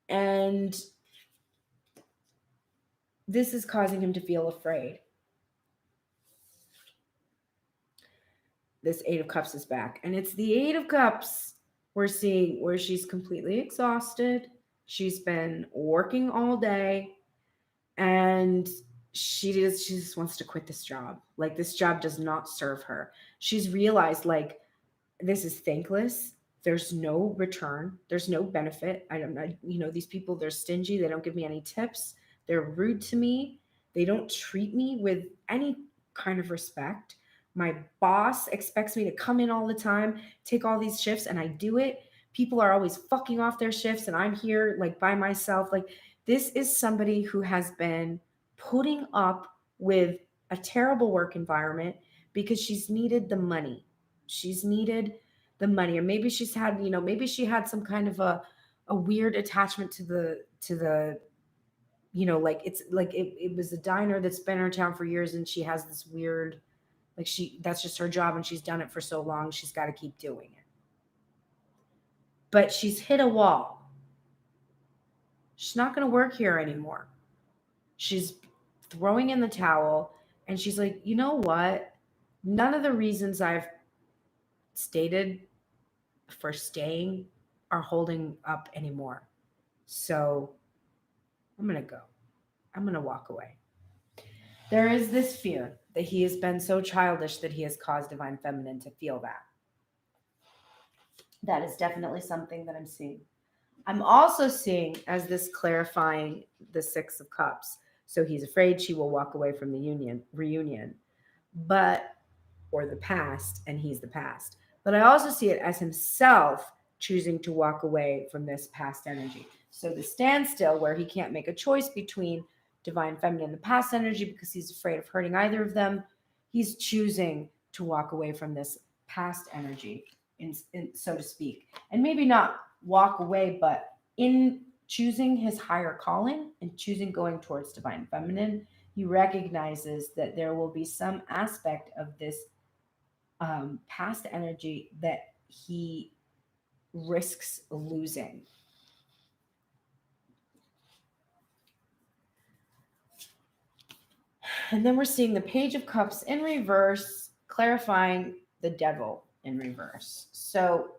And this is causing him to feel afraid. This 8 of Cups is back. And it's the 8 of Cups We're seeing where she's completely exhausted. She's been working all day and she just wants to quit this job. Like this job does not serve her. She's realized like this is thankless. There's no return. There's no benefit. I don't know. These people, they're stingy. They don't give me any tips. They're rude to me. They don't treat me with any kind of respect. My boss expects me to come in all the time, take all these shifts, and I do it. People are always fucking off their shifts, and I'm here like by myself. Like, this is somebody who has been putting up with a terrible work environment because she's needed the money. She's needed the money, or maybe she's had, maybe she had some kind of a weird attachment to the like it's like it was a diner that's been in her town for years, and she has this weird, like, that's just her job and she's done it for so long, she's got to keep doing it. But she's hit a wall. She's not going to work here anymore. She's throwing in the towel, and she's like, you know what, none of the reasons I've stated for staying are holding up anymore. So I'm going to go. I'm going to walk away. There is this fear that he has been so childish that he has caused Divine Feminine to feel that. That is definitely something that I'm seeing. I'm also seeing as this clarifying the Six of Cups. So he's afraid she will walk away from the reunion, or the past, and he's the past. But I also see it as himself choosing to walk away from this past energy. So the standstill, where he can't make a choice between Divine Feminine and the past energy because he's afraid of hurting either of them, he's choosing to walk away from this past energy, so to speak. And maybe not walk away, but in choosing his higher calling and choosing going towards Divine Feminine, he recognizes that there will be some aspect of this past energy that he risks losing. And then we're seeing the Page of Cups in reverse, clarifying the Devil in reverse. So,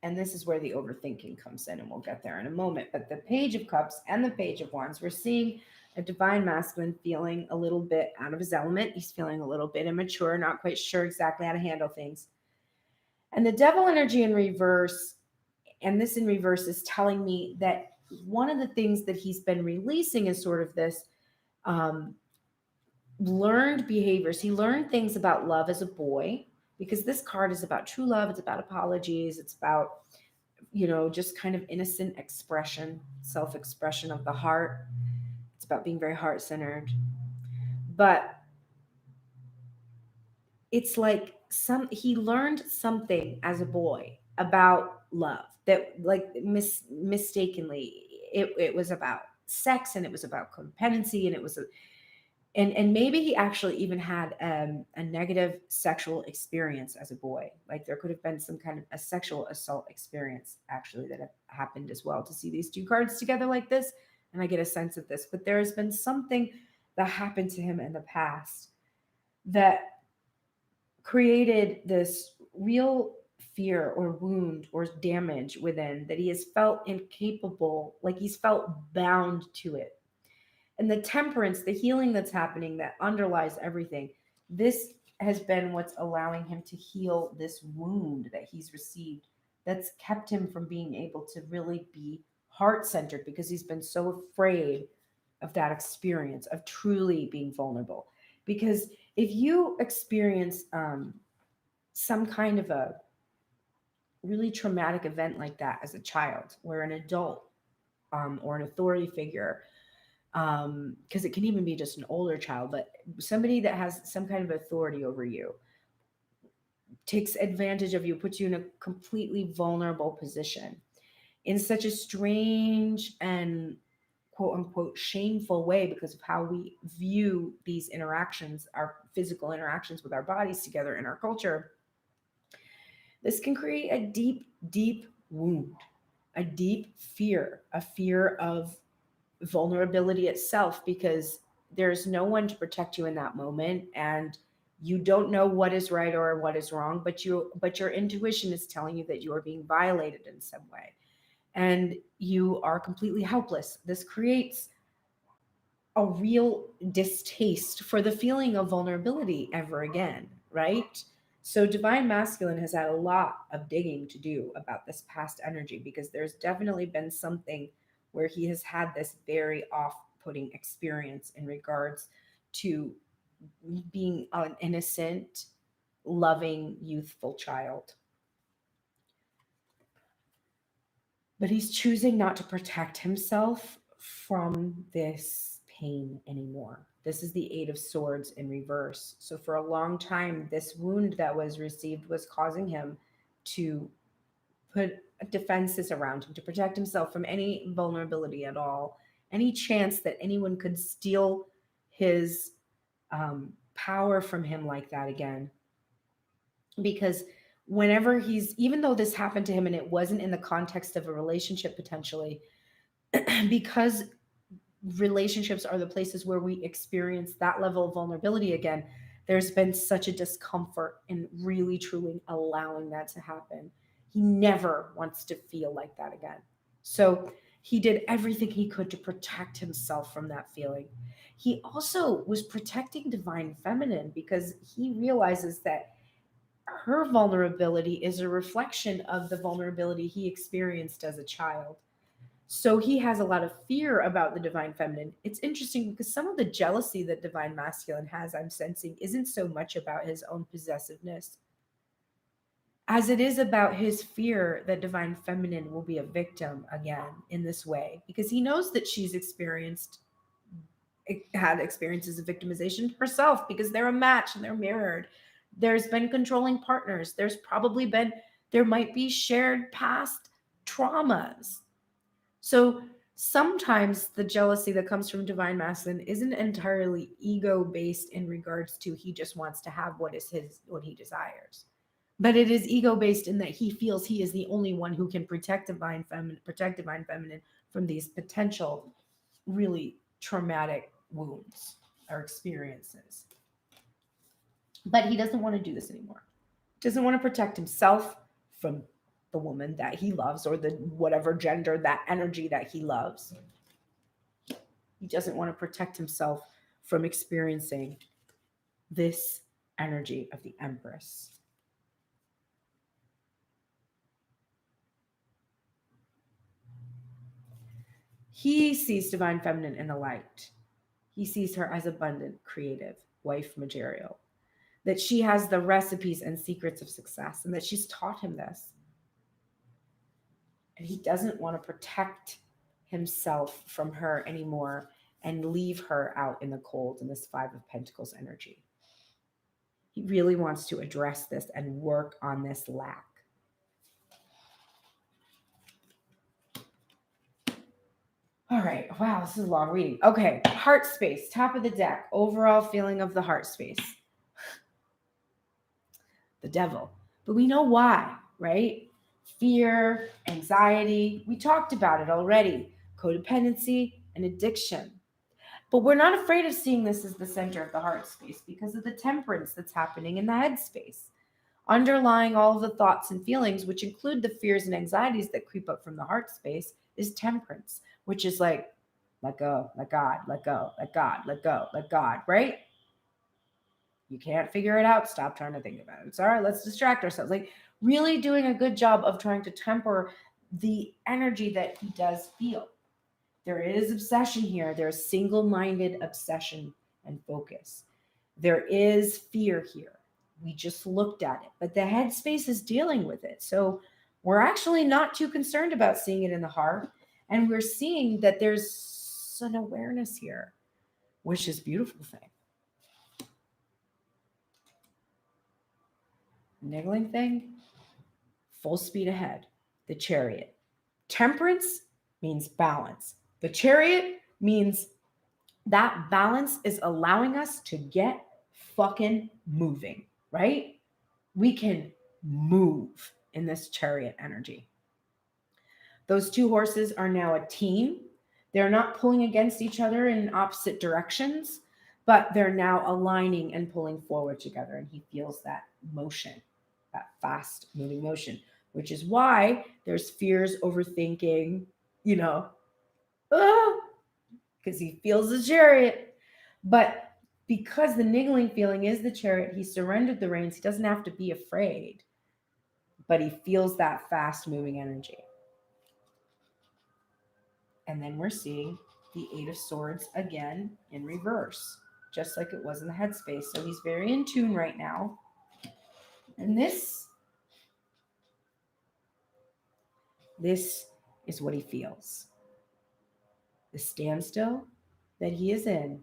and this is where the overthinking comes in, and we'll get there in a moment. But the Page of Cups and the Page of Wands, we're seeing a Divine Masculine feeling a little bit out of his element. He's feeling a little bit immature, not quite sure exactly how to handle things. And the Devil energy in reverse, and this in reverse, is telling me that one of the things that he's been releasing is sort of this learned behaviors. He learned things about love as a boy, because this card is about true love. It's about apologies. It's about, just kind of innocent expression, self-expression of the heart. It's about being very heart-centered. But it's like he learned something as a boy about love that, like, mistakenly, it was about sex, and it was about codependency, and it was and maybe he actually even had a negative sexual experience as a boy. Like, there could have been some kind of a sexual assault experience actually that happened as well, to see these two cards together like this. And I get a sense of this, but there has been something that happened to him in the past that created this real fear or wound or damage within, that he has felt incapable, like he's felt bound to it. And the temperance, the healing that's happening that underlies everything, this has been what's allowing him to heal this wound that he's received, that's kept him from being able to really be heart-centered, because he's been so afraid of that experience of truly being vulnerable. Because if you experience some kind of a really traumatic event like that as a child, where an adult or an authority figure, because it can even be just an older child, but somebody that has some kind of authority over you takes advantage of you, puts you in a completely vulnerable position in such a strange and quote unquote shameful way, because of how we view these interactions, our physical interactions with our bodies together in our culture. This can create a deep, deep wound, a deep fear, a fear of vulnerability itself, because there's no one to protect you in that moment, and You don't know what is right or what is wrong, but your intuition is telling you that you are being violated in some way. And you are completely helpless. This creates a real distaste for the feeling of vulnerability ever again, right? So divine masculine has had a lot of digging to do about this past energy, because there's definitely been something where he has had this very off-putting experience in regards to being an innocent, loving, youthful child. But he's choosing not to protect himself from this pain anymore. This is the Eight of Swords in reverse. So for a long time, this wound that was received was causing him to put defenses around him to protect himself from any vulnerability at all, any chance that anyone could steal his power from him like that again. Because whenever even though this happened to him and it wasn't in the context of a relationship potentially, because relationships are the places where we experience that level of vulnerability again, there's been such a discomfort in really truly allowing that to happen. He never wants to feel like that again. So he did everything he could to protect himself from that feeling. He also was protecting divine feminine because he realizes that her vulnerability is a reflection of the vulnerability he experienced as a child. So he has a lot of fear about the divine feminine. It's interesting because some of the jealousy that divine masculine has, I'm sensing, isn't so much about his own possessiveness as it is about his fear that divine feminine will be a victim again in this way, because he knows that she's had experiences of victimization herself because they're a match and they're mirrored. There's been controlling partners. There might be shared past traumas. So sometimes the jealousy that comes from divine masculine isn't entirely ego based in regards to he just wants to have what he desires. But it is ego based in that he feels he is the only one who can protect divine feminine from these potential really traumatic wounds or experiences. But he doesn't want to do this anymore. Doesn't want to protect himself from the woman that he loves or the whatever gender, that energy that he loves. He doesn't want to protect himself from experiencing this energy of the Empress. He sees divine feminine in the light. He sees her as abundant, creative, wife material. That she has the recipes and secrets of success and that she's taught him this. And he doesn't want to protect himself from her anymore and leave her out in the cold in this Five of Pentacles energy. He really wants to address this and work on this lack. All right. Wow, this is a long reading. Okay. Heart space, top of the deck. Overall feeling of the heart space. The devil. But we know why, right? Fear, anxiety. We talked about it already. Codependency and addiction. But we're not afraid of seeing this as the center of the heart space because of the temperance that's happening in the head space. Underlying all of the thoughts and feelings, which include the fears and anxieties that creep up from the heart space, is temperance, which is like, let go, let God, let go, let God, let go, let God, right? You can't figure it out. Stop trying to think about it. It's all right. Let's distract ourselves. Like really doing a good job of trying to temper the energy that he does feel. There is obsession here. There's single-minded obsession and focus. There is fear here. We just looked at it, but the headspace is dealing with it. So we're actually not too concerned about seeing it in the heart. And we're seeing that there's an awareness here, which is a beautiful thing. Niggling thing, full speed ahead. The Chariot. Temperance means balance. The Chariot means that balance is allowing us to get fucking moving, right? We can move in this Chariot energy. Those two horses are now a team. They're not pulling against each other in opposite directions. but they're now aligning and pulling forward together, and he feels that motion, that fast moving motion, which is why there's fears, overthinking, you know, because he feels the chariot. But because the niggling feeling is the chariot, he surrendered the reins. He doesn't have to be afraid, but he feels that fast moving energy. And then we're seeing the Eight of Swords again in reverse, just like it was in the headspace. So he's very in tune right now. And this is what he feels. The standstill that he is in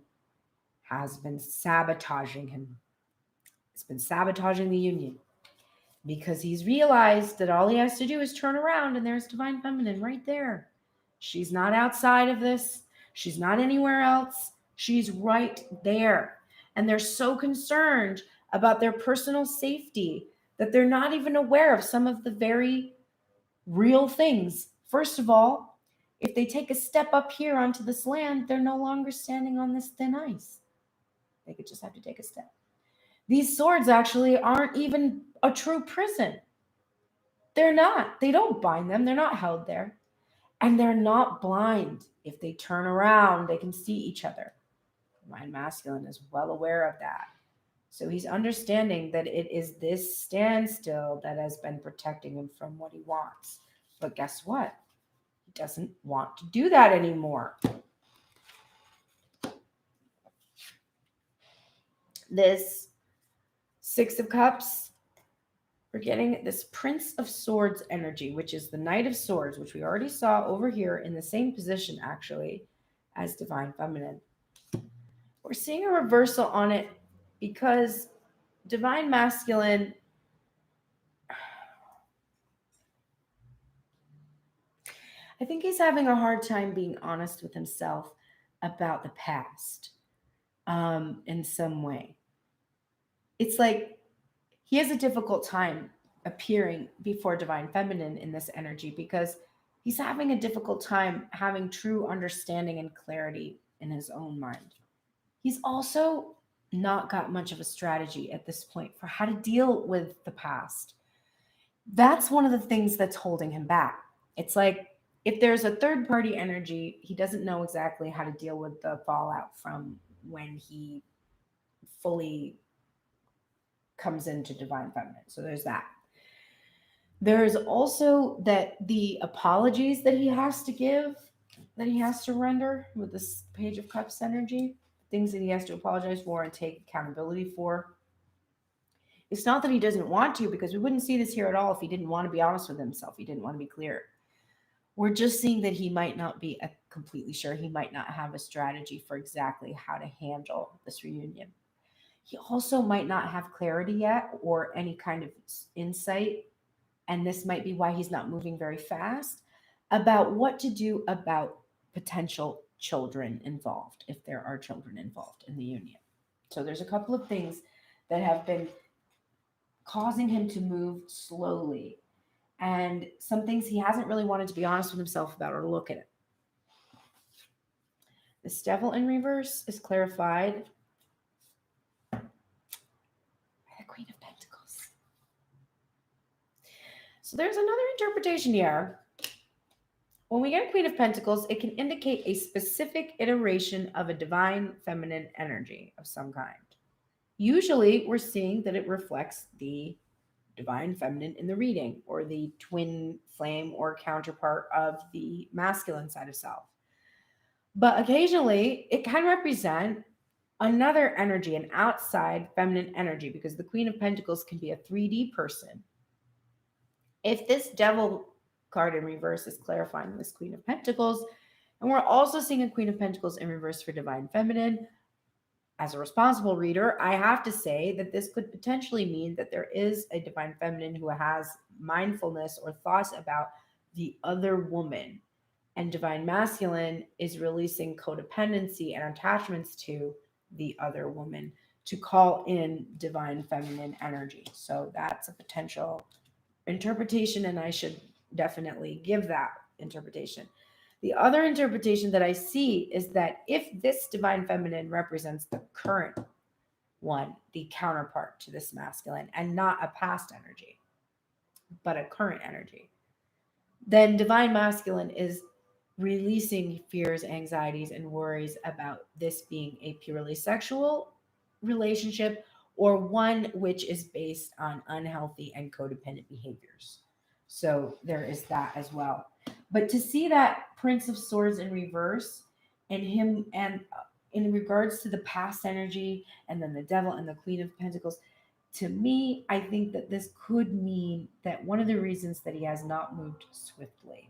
has been sabotaging him. It's been sabotaging the union because he's realized that all he has to do is turn around and there's Divine Feminine right there. She's not outside of this. She's not anywhere else. She's right there. And they're so concerned about their personal safety that they're not even aware of some of the very real things. First of all, if they take a step up here onto this land, they're no longer standing on this thin ice. They could just have to take a step. These swords actually aren't even a true prison. They're not. They don't bind them. They're not held there. And they're not blind. If they turn around, they can see each other. Divine Masculine is well aware of that. So he's understanding that it is this standstill that has been protecting him from what he wants. But guess what? He doesn't want to do that anymore. This Six of Cups, we're getting this Prince of Swords energy, which is the Knight of Swords, which we already saw over here in the same position, actually, as Divine Feminine. We're seeing a reversal on it because Divine Masculine, I think he's having a hard time being honest with himself about the past in some way. It's like he has a difficult time appearing before Divine Feminine in this energy because he's having a difficult time having true understanding and clarity in his own mind. He's also not got much of a strategy at this point for how to deal with the past. That's one of the things that's holding him back. It's like if there's a third party energy, he doesn't know exactly how to deal with the fallout from when he fully comes into Divine Feminine. So there's that. There's also that the apologies that he has to give, that he has to render with this Page of Cups energy, things that he has to apologize for and take accountability for. It's not that he doesn't want to, because we wouldn't see this here at all if he didn't want to be honest with himself. He didn't want to be clear. We're just seeing that he might not be completely sure. He might not have a strategy for exactly how to handle this reunion. He also might not have clarity yet or any kind of insight, and this might be why he's not moving very fast, about what to do about potential children involved, if there are children involved in the union. So there's a couple of things that have been causing him to move slowly, and some things he hasn't really wanted to be honest with himself about or look at it. This Devil in reverse is clarified by the Queen of Pentacles. So there's another interpretation here. When we get Queen of Pentacles, it can indicate a specific iteration of a Divine Feminine energy of some kind. Usually, we're seeing that it reflects the Divine Feminine in the reading, or the twin flame or counterpart of the masculine side of self. But occasionally, it can represent another energy, an outside feminine energy, because the Queen of Pentacles can be a 3D person. If this Devil card in reverse is clarifying this Queen of Pentacles, and we're also seeing a Queen of Pentacles in reverse for Divine Feminine, as a responsible reader, I have to say that this could potentially mean that there is a Divine Feminine who has mindfulness or thoughts about the other woman, and Divine Masculine is releasing codependency and attachments to the other woman to call in Divine Feminine energy. So that's a potential interpretation, and I should definitely give that interpretation. The other interpretation that I see is that if this divine feminine represents the current one, the counterpart to this masculine, and not a past energy, but a current energy, then divine masculine is releasing fears, anxieties, and worries about this being a purely sexual relationship or one which is based on unhealthy and codependent behaviors. So there is that as well. But to see that Prince of Swords in reverse and him, and in regards to the past energy and then the devil and the Queen of Pentacles, to me, I think that this could mean that one of the reasons that he has not moved swiftly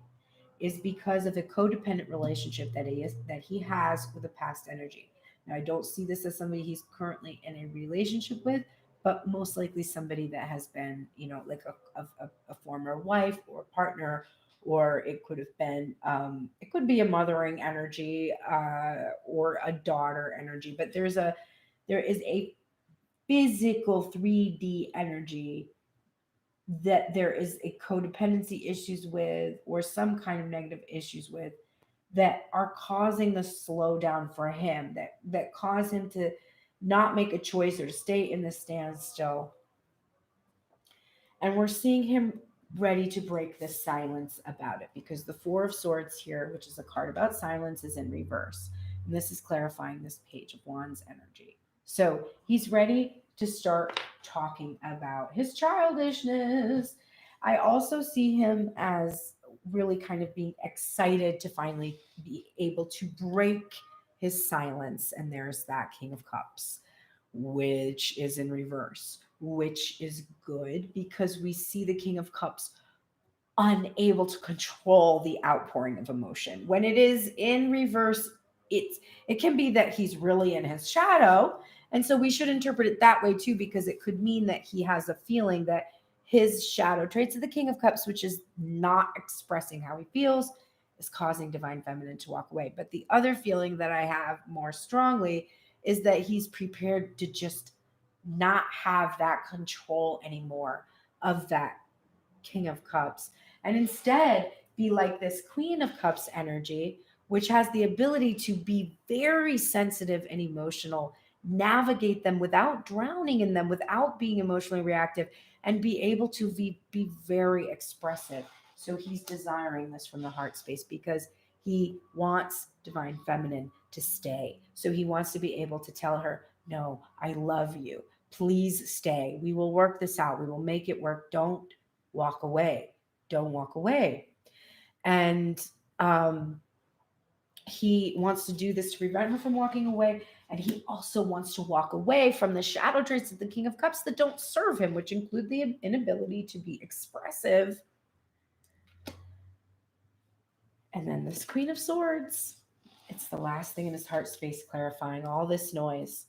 is because of the codependent relationship that he has with the past energy. Now, I don't see this as somebody he's currently in a relationship with, but most likely somebody that has been, like a former wife or partner, or it could have been, it could be a mothering energy or a daughter energy. But there is a physical 3D energy that there is a codependency issues with, or some kind of negative issues with, that are causing the slowdown for him, that cause him to not make a choice or to stay in the standstill. And we're seeing him ready to break the silence about it, because the Four of Swords here, which is a card about silence, is in reverse. And this is clarifying this Page of Wands energy. So he's ready to start talking about his childishness. I also see him as really kind of being excited to finally be able to break his silence. And there's that King of Cups, which is in reverse, which is good because we see the King of Cups unable to control the outpouring of emotion. When it is in reverse, it can be that he's really in his shadow. And so we should interpret it that way too, because it could mean that he has a feeling that his shadow traits of the King of Cups, which is not expressing how he feels, is causing divine feminine to walk away. But the other feeling that I have more strongly is that he's prepared to just not have that control anymore of that King of Cups, and instead be like this Queen of Cups energy, which has the ability to be very sensitive and emotional, navigate them without drowning in them, without being emotionally reactive, and be able to be very expressive. So he's desiring this from the heart space because he wants divine feminine to stay. So he wants to be able to tell her, no, I love you. Please stay. We will work this out. We will make it work. Don't walk away. Don't walk away. And he wants to do this to prevent her from walking away. And he also wants to walk away from the shadow traits of the King of Cups that don't serve him, which include the inability to be expressive. And then this Queen of Swords, it's the last thing in his heart space, clarifying all this noise,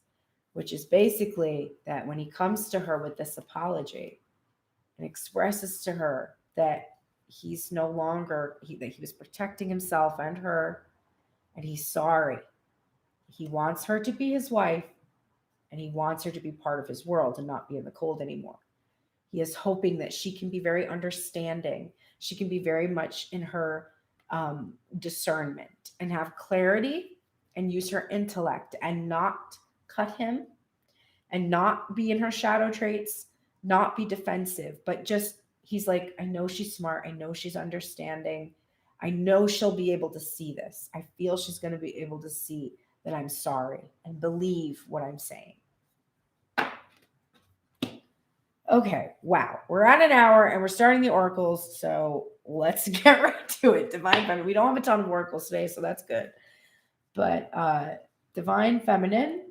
which is basically that when he comes to her with this apology and expresses to her that he's no longer, that he was protecting himself and her, and he's sorry. He wants her to be his wife, and he wants her to be part of his world and not be in the cold anymore. He is hoping that she can be very understanding. She can be very much in her discernment and have clarity and use her intellect and not cut him and not be in her shadow traits, not be defensive, but just, he's like, I know she's smart. I know she's understanding. I know she'll be able to see this. I feel she's going to be able to see that I'm sorry and believe what I'm saying. Okay, wow. We're at an hour and we're starting the oracles, so let's get right to it. Divine Feminine. We don't have a ton of oracles today, so that's good. But Divine Feminine,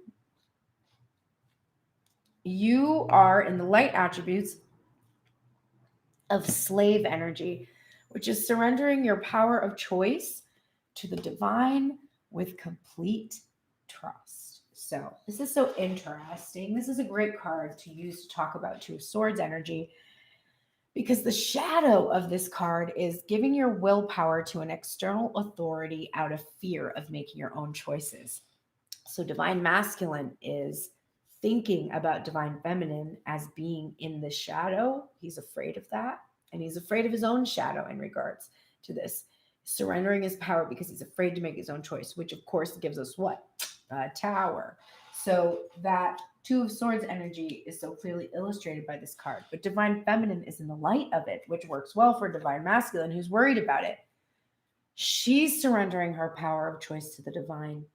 you are in the light attributes of slave energy, which is surrendering your power of choice to the divine with complete trust. So this is so interesting. This is a great card to use to talk about Two of Swords energy, because the shadow of this card is giving your willpower to an external authority out of fear of making your own choices. So divine masculine is thinking about divine feminine as being in the shadow. He's afraid of that. And he's afraid of his own shadow in regards to this. surrendering his power because he's afraid to make his own choice, which of course gives us what? A tower. So that Two of Swords energy is so clearly illustrated by this card. But Divine Feminine is in the light of it, which works well for Divine Masculine, who's worried about it. She's surrendering her power of choice to the divine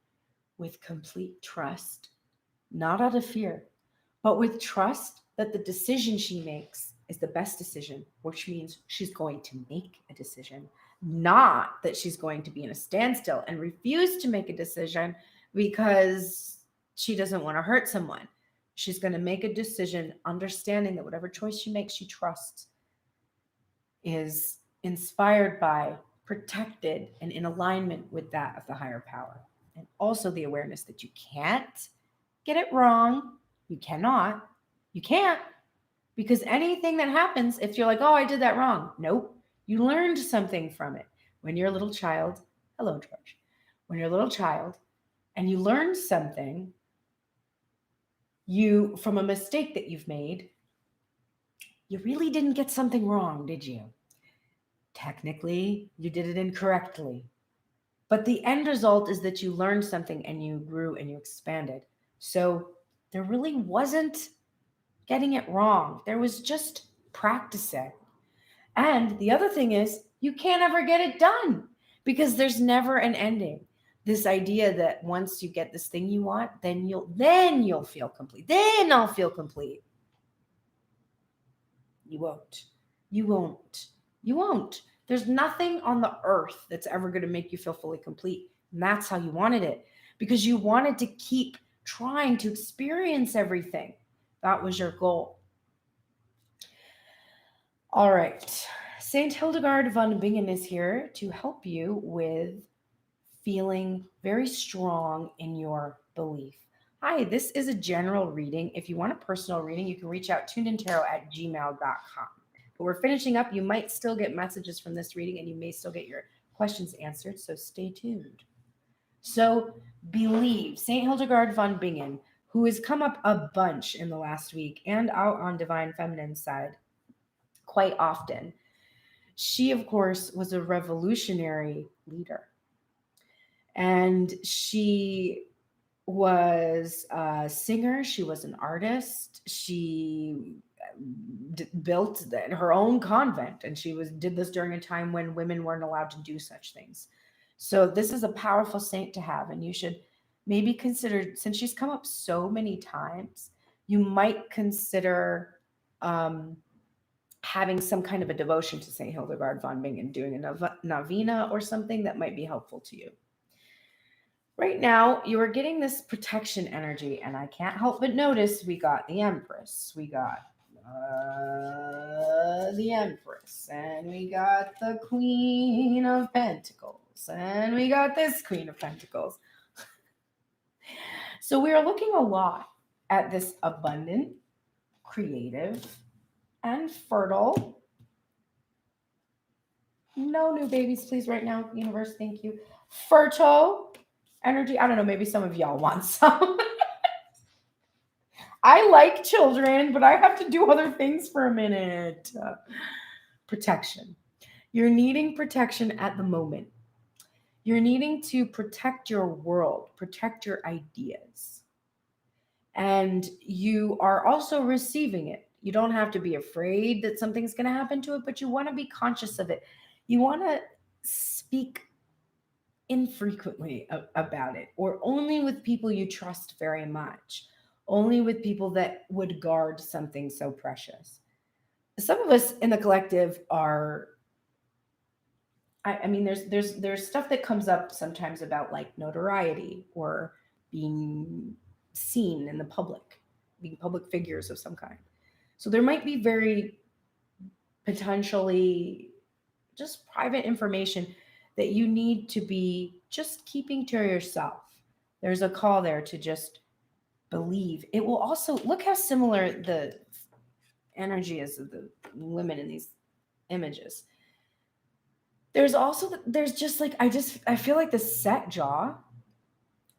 with complete trust, not out of fear, but with trust that the decision she makes is the best decision, which means she's going to make a decision, not that she's going to be in a standstill and refuse to make a decision because she doesn't want to hurt someone. She's going to make a decision understanding that whatever choice she makes, she trusts is inspired by, protected, and in alignment with that of the higher power. And also the awareness that you can't get it wrong. You cannot. You can't. Because anything that happens, if you're like, oh, I did that wrong. Nope. You learned something from it. When you're a little child, hello, George. When you're a little child and you learned something, you, from a mistake that you've made, you really didn't get something wrong, did you? Technically, you did it incorrectly. But the end result is that you learned something and you grew and you expanded. So there really wasn't getting it wrong. There was just practicing. And the other thing is, you can't ever get it done because there's never an ending. This idea that once you get this thing you want, then you'll feel complete. Then I'll feel complete. You won't. You won't. You won't. There's nothing on the earth that's ever going to make you feel fully complete. And that's how you wanted it, because you wanted to keep trying to experience everything. That was your goal. All right. Saint Hildegard von Bingen is here to help you with feeling very strong in your belief. Hi, this is a general reading. If you want a personal reading, you can reach out tunedintarot@gmail.com. But we're finishing up. You might still get messages from this reading and you may still get your questions answered, so stay tuned. So believe, Saint Hildegard von Bingen, who has come up a bunch in the last week and out on Divine Feminine side quite often. She, of course, was a revolutionary leader. And she was a singer. She was an artist. She built her own convent, and she did this during a time when women weren't allowed to do such things. So this is a powerful saint to have, and you should maybe consider, since she's come up so many times, you might consider having some kind of a devotion to Saint Hildegard von Bingen, doing a novena or something that might be helpful to you. Right now, you are getting this protection energy, and I can't help but notice we got the Empress, we got the Empress, and we got the Queen of Pentacles, and we got this Queen of Pentacles. So we are looking a lot at this abundant, creative, and fertile. No new babies, please, right now, universe. Thank you. Fertile energy. I don't know. Maybe some of y'all want some. I like children, but I have to do other things for a minute. Protection. You're needing protection at the moment. You're needing to protect your world, protect your ideas. And you are also receiving it. You don't have to be afraid that something's going to happen to it, but you want to be conscious of it. You want to speak infrequently about it, or only with people you trust very much, only with people that would guard something so precious. Some of us in the collective are, I mean, there's stuff that comes up sometimes about like notoriety or being seen in the public, being public figures of some kind. So there might be very potentially just private information that you need to be just keeping to yourself. There's a call there to just believe. It will also, look how similar the energy is of the women in these images. There's just like, I feel like this set jaw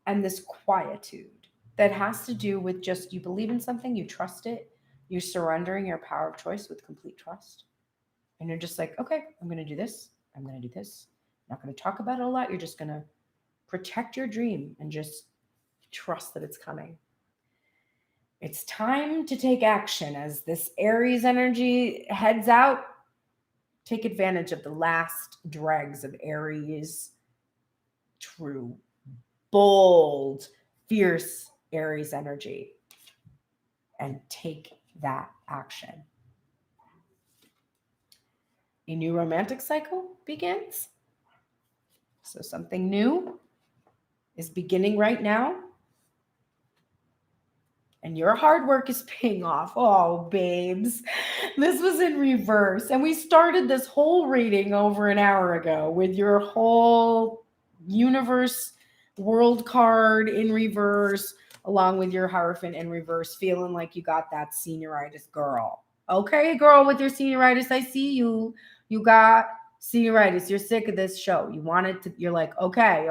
and this quietude that has to do with just, you believe in something, you trust it, you're surrendering your power of choice with complete trust. And you're just like, okay, I'm going to do this. I'm going to do this. Not going to talk about it a lot. You're just going to protect your dream and just trust that it's coming. It's time to take action as this Aries energy heads out. Take advantage of the last dregs of Aries. True, bold, fierce Aries energy. And take that action. A new romantic cycle begins. So something new is beginning right now. And your hard work is paying off. Oh, babes. This was in reverse. And we started this whole reading over an hour ago with your whole universe world card in reverse, along with your Hierophant in reverse, feeling like you got that senioritis, girl. Okay, girl, with your senioritis, I see you. You got senioritis. You're sick of this show. You wanted to, you're like, okay.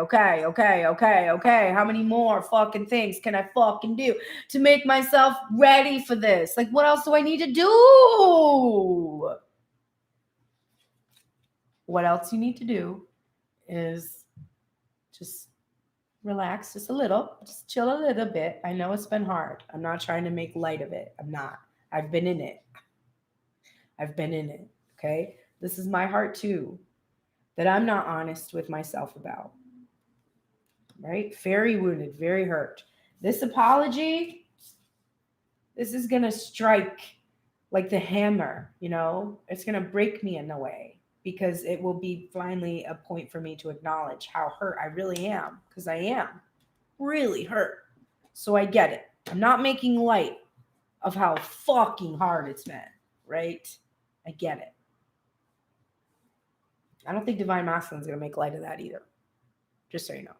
How many more fucking things can I fucking do to make myself ready for this? Like, what else do I need to do? What else you need to do is just relax just a little, just chill a little bit. I know it's been hard. I'm not trying to make light of it. I'm not. I've been in it. Okay? This is my heart too, that I'm not honest with myself about. Right? Very wounded, very hurt. This apology, this is going to strike like the hammer, you know? It's going to break me in a way, because it will be finally a point for me to acknowledge how hurt I really am, because I am really hurt. So I get it. I'm not making light of how fucking hard it's been, right? I get it. I don't think Divine Masculine's going to make light of that either, just so you know.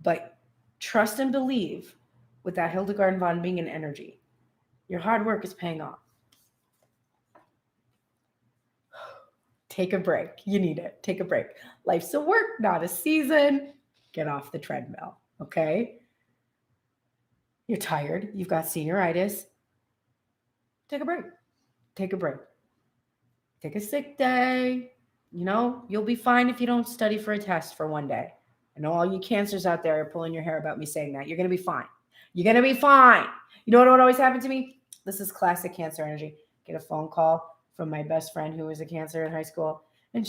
But trust and believe with that Hildegard Von Bingen energy. Your hard work is paying off. Take a break. You need it. Take a break. Life's a work, not a season. Get off the treadmill, okay? You're tired. You've got senioritis. Take a break. Take a break. Take a sick day. You know, you'll be fine if you don't study for a test for one day. I know all you cancers out there are pulling your hair about me saying that. You're going to be fine. You're going to be fine. You know what always happened to me? This is classic Cancer energy. Get a phone call from my best friend who was a Cancer in high school. And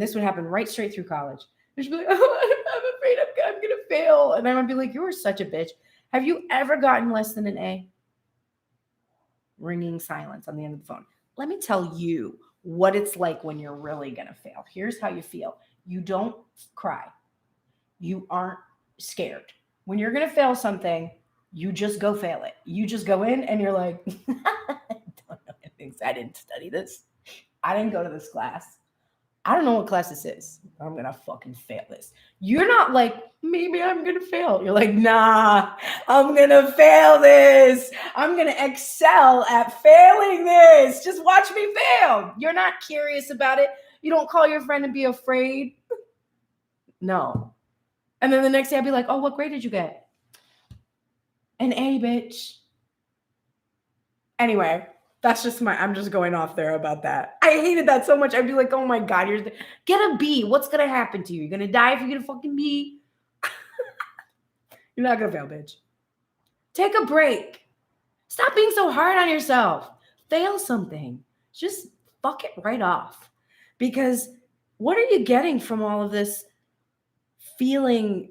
this would happen right straight through college. And she'd be like, oh, I'm afraid I'm going to fail. And I would be like, you are such a bitch. Have you ever gotten less than an A? Ringing silence on the end of the phone. Let me tell you what it's like when you're really going to fail. Here's how you feel. You don't cry. You aren't scared. When you're going to fail something, you just go fail it. You just go in and you're like, I don't know anything. I didn't study this. I didn't go to this class. I don't know what class this is. I'm going to fucking fail this. You're not like, maybe I'm going to fail. You're like, nah, I'm going to fail this. I'm going to excel at failing this. Just watch me fail. You're not curious about it. You don't call your friend and be afraid. No. And then the next day I'd be like, oh, what grade did you get? An A, bitch. Anyway, that's just I'm just going off there about that. I hated that so much. I'd be like, oh my God, get a B. What's going to happen to you? You're going to die if you get a fucking B? You're not going to fail, bitch. Take a break. Stop being so hard on yourself. Fail something. Just fuck it right off. Because what are you getting from all of this feeling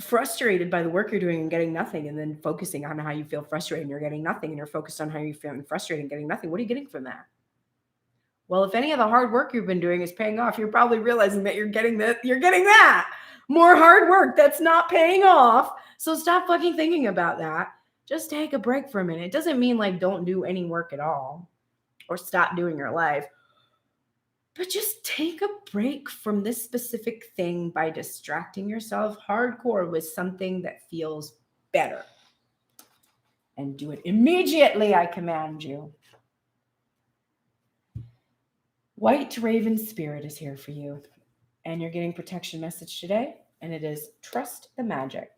frustrated by the work you're doing and getting nothing, and then focusing on how you feel frustrated and you're getting nothing, and you're focused on how you're feeling frustrated and getting nothing? What are you getting from that? Well, if any of the hard work you've been doing is paying off, you're probably realizing that you're getting that more hard work that's not paying off. So stop fucking thinking about that. Just take a break for a minute. It doesn't mean like don't do any work at all or stop doing your life. But just take a break from this specific thing by distracting yourself hardcore with something that feels better. And do it immediately, I command you. White Raven Spirit is here for you. And you're getting protection message today. And it is trust the magic.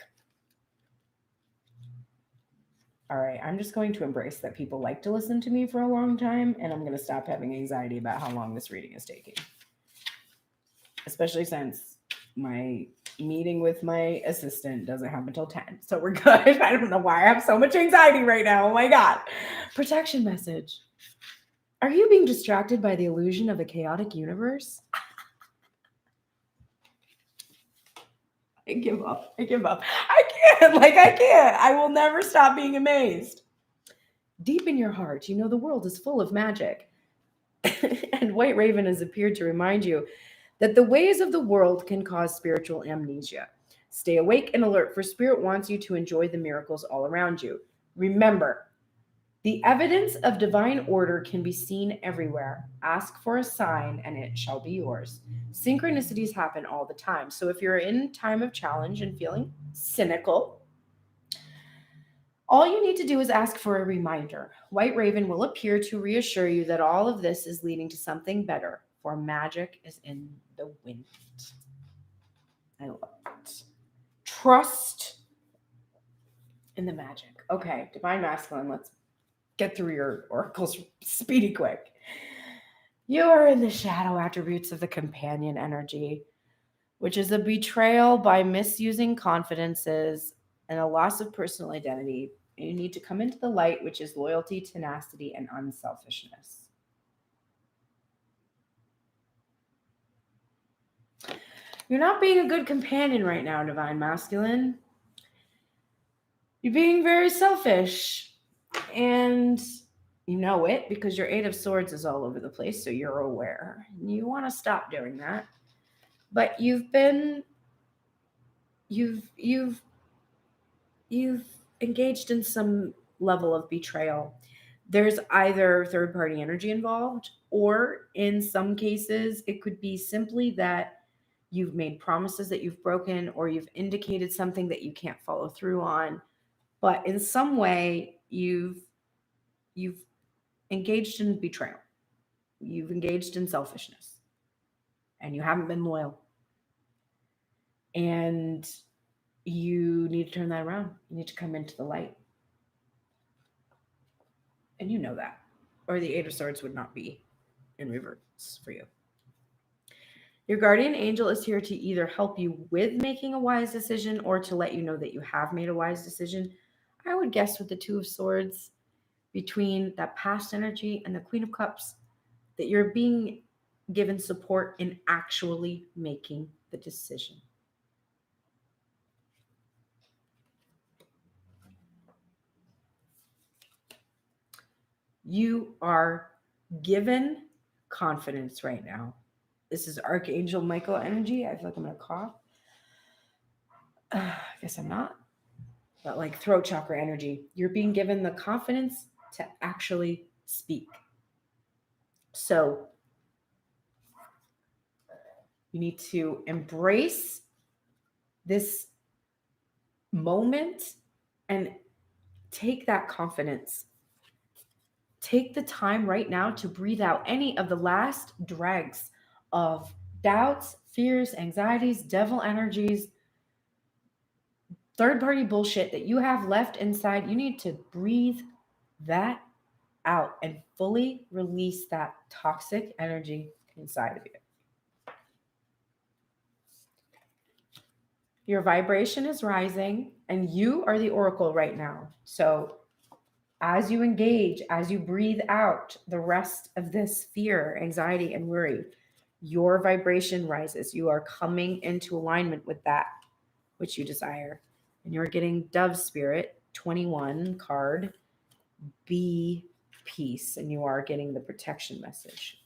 All right, I'm just going to embrace that people like to listen to me for a long time, and I'm going to stop having anxiety about how long this reading is taking. especially since my meeting with my assistant doesn't happen until 10. So we're good. I don't know why I have so much anxiety right now. Oh my God. Protection message. Are you being distracted by the illusion of a chaotic universe? I give up. I give up. I can't. I can't. I will never stop being amazed. Deep in your heart, you know the world is full of magic. And White Raven has appeared to remind you that the ways of the world can cause spiritual amnesia. Stay awake and alert, for Spirit wants you to enjoy the miracles all around you. Remember, the evidence of divine order can be seen everywhere. Ask for a sign and it shall be yours. Synchronicities happen all the time. So if you're in time of challenge and feeling cynical, all you need to do is ask for a reminder. White Raven will appear to reassure you that all of this is leading to something better, for magic is in the wind. I love it. Trust in the magic. Okay, Divine Masculine, let's get through your oracles speedy quick. You are in the shadow attributes of the companion energy, which is a betrayal by misusing confidences and a loss of personal identity. You need to come into the light, which is loyalty, tenacity, and unselfishness. You're not being a good companion right now, Divine Masculine. You're being very selfish. And you know it because your Eight of Swords is all over the place, so you're aware. You want to stop doing that. But you've engaged in some level of betrayal. There's either third party energy involved, or in some cases, it could be simply that you've made promises that you've broken, or you've indicated something that you can't follow through on. But in some way, you've engaged in betrayal. You've engaged in selfishness, and you haven't been loyal. And you need to turn that around. You need to come into the light. And you know that. Or the Eight of Swords would not be in reverse for you. Your guardian angel is here to either help you with making a wise decision or to let you know that you have made a wise decision. I would guess with the Two of Swords, between that past energy and the Queen of Cups, that you're being given support in actually making the decision. You are given confidence right now. This is Archangel Michael energy. I feel like I'm going to cough. I guess I'm not. But throat chakra energy. You're being given the confidence to actually speak. So you need to embrace this moment and take that confidence. Take the time right now to breathe out any of the last dregs of doubts, fears, anxieties, devil energies, third-party bullshit that you have left inside. You need to breathe that out and fully release that toxic energy inside of you. Your vibration is rising, and you are the oracle right now. So as you engage, as you breathe out the rest of this fear, anxiety, and worry, your vibration rises. You are coming into alignment with that which you desire. And you're getting Dove Spirit 21 card, be peace, and you are getting the protection message.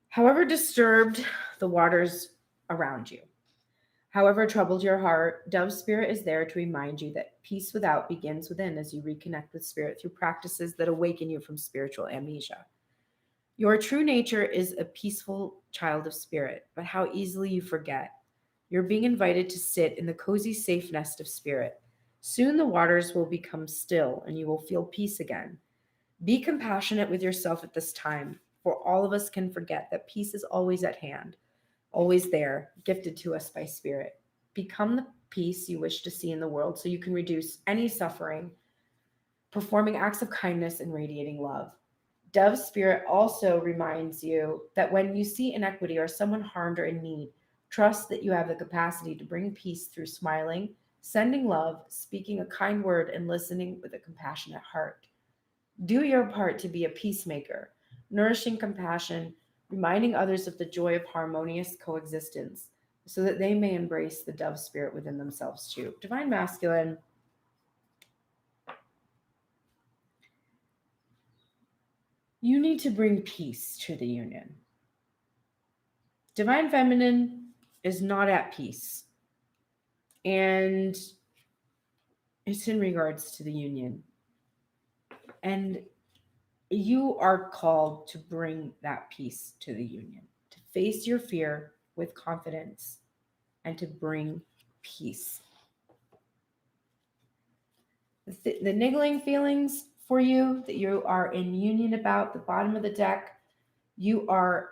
However disturbed the waters around you, however troubled your heart, Dove Spirit is there to remind you that peace without begins within as you reconnect with Spirit through practices that awaken you from spiritual amnesia. Your true nature is a peaceful child of Spirit, but how easily you forget. You're being invited to sit in the cozy, safe nest of Spirit. Soon the waters will become still and you will feel peace again. Be compassionate with yourself at this time, for all of us can forget that peace is always at hand, always there, gifted to us by Spirit. Become the peace you wish to see in the world so you can reduce any suffering, performing acts of kindness and radiating love. Dove Spirit also reminds you that when you see inequity or someone harmed or in need, trust that you have the capacity to bring peace through smiling, sending love, speaking a kind word, and listening with a compassionate heart. Do your part to be a peacemaker, nourishing compassion, reminding others of the joy of harmonious coexistence, so that they may embrace the Dove Spirit within themselves too. Divine Masculine, you need to bring peace to the union. Divine Feminine is not at peace. And it's in regards to the union. And you are called to bring that peace to the union, to face your fear with confidence and to bring peace. The niggling feelings for you that you are in union about, the bottom of the deck, you are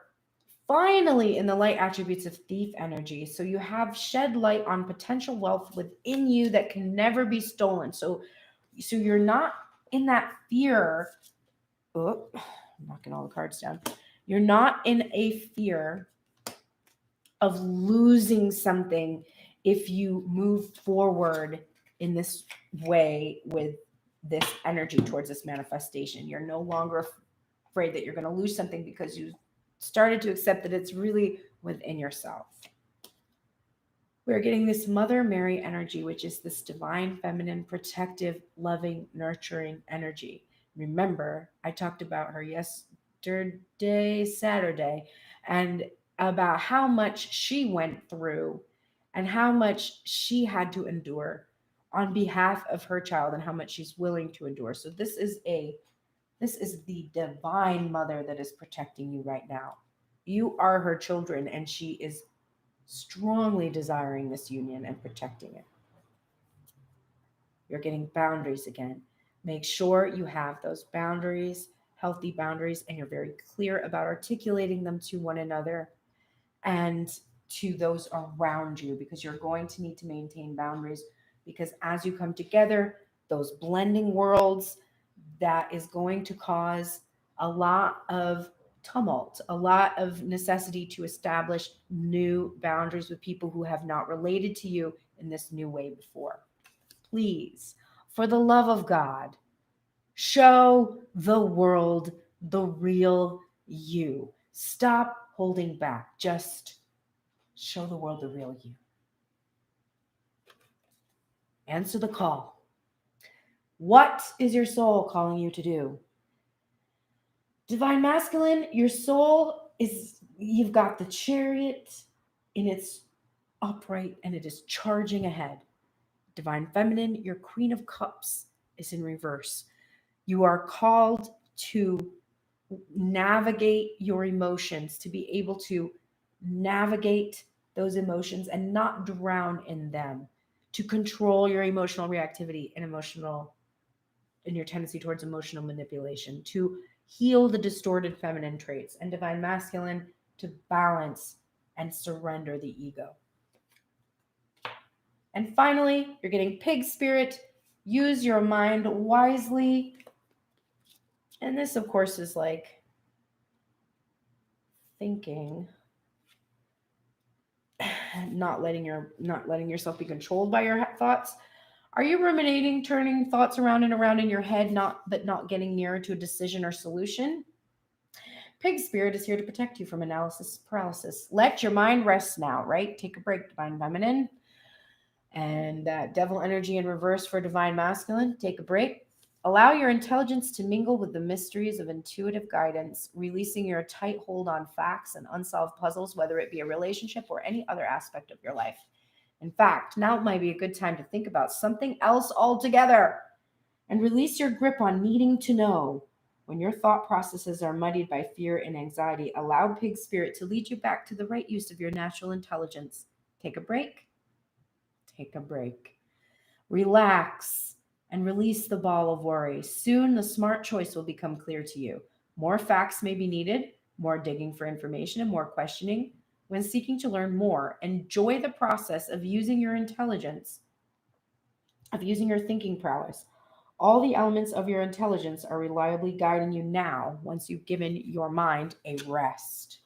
finally in the light attributes of thief energy. So you have shed light on potential wealth within you that can never be stolen. So you're not in that fear. Oh, I'm knocking all the cards down. You're not in a fear of losing something if you move forward in this way with this energy towards this manifestation. You're no longer afraid that you're going to lose something because you started to accept that it's really within yourself. We're getting this Mother Mary energy, which is this divine, feminine, protective, loving, nurturing energy. Remember, I talked about her yesterday, Saturday, and about how much she went through and how much she had to endure on behalf of her child and how much she's willing to endure. So this is the divine mother that is protecting you right now. You are her children, and she is strongly desiring this union and protecting it. You're getting boundaries again. Make sure you have those boundaries, healthy boundaries, and you're very clear about articulating them to one another and to those around you, because you're going to need to maintain boundaries, because as you come together, those blending worlds, that is going to cause a lot of tumult, a lot of necessity to establish new boundaries with people who have not related to you in this new way before. Please, for the love of God, show the world the real you. Stop holding back. Just show the world the real you. Answer the call. What is your soul calling you to do? Divine Masculine, your soul is, you've got the Chariot in its upright and it is charging ahead. Divine Feminine, your Queen of Cups is in reverse. You are called to navigate your emotions, to be able to navigate those emotions and not drown in them, to control your emotional reactivity and your tendency towards emotional manipulation, to heal the distorted feminine traits, and Divine Masculine, to balance and surrender the ego. And finally, you're getting Pig Spirit. Use your mind wisely. And this, of course, is like thinking, not letting yourself be controlled by your thoughts. Are you ruminating, turning thoughts around and around in your head, but not getting nearer to a decision or solution? Pig Spirit is here to protect you from analysis paralysis. Let your mind rest now, right? Take a break, Divine Feminine. And Devil energy in reverse for Divine Masculine. Take a break. Allow your intelligence to mingle with the mysteries of intuitive guidance, releasing your tight hold on facts and unsolved puzzles, whether it be a relationship or any other aspect of your life. In fact, now might be a good time to think about something else altogether and release your grip on needing to know. When your thought processes are muddied by fear and anxiety, allow Pig Spirit to lead you back to the right use of your natural intelligence. Take a break. Take a break. Relax and release the ball of worry. Soon the smart choice will become clear to you. More facts may be needed, more digging for information, and more questioning. When seeking to learn more, enjoy the process of using your intelligence, of using your thinking prowess. All the elements of your intelligence are reliably guiding you now once you've given your mind a rest.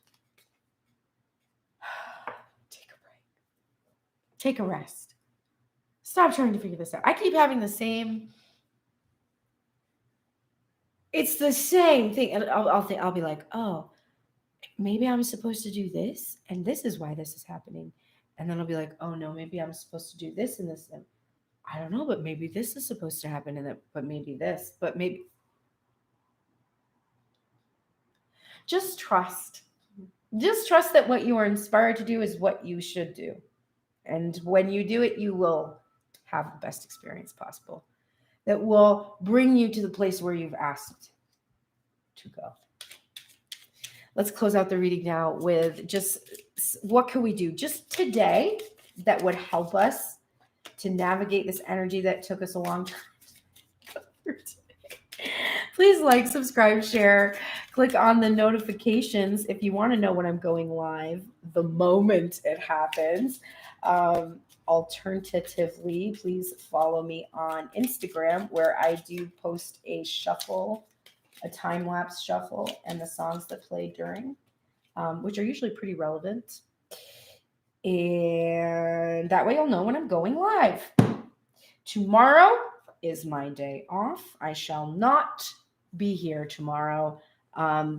Take a break. Take a rest. Stop trying to figure this out. I keep having the same. It's the same thing, and I'll be like, oh, maybe I'm supposed to do this, and this is why this is happening, and then I'll be like, oh no, maybe I'm supposed to do this and this, and I don't know, but maybe this is supposed to happen, and that, but maybe this, but maybe. Just trust. Just trust that what you are inspired to do is what you should do. And when you do it, you will have the best experience possible that will bring you to the place where you've asked to go. Let's close out the reading now with just what can we do just today that would help us to navigate this energy that took us a long time. Please like, subscribe, share, click on the notifications if you want to know when I'm going live the moment it happens. Alternatively, please follow me on Instagram where I do post a shuffle, a time-lapse shuffle, and the songs that play during, which are usually pretty relevant. And that way you'll know when I'm going live. Tomorrow is my day off. I shall not be here tomorrow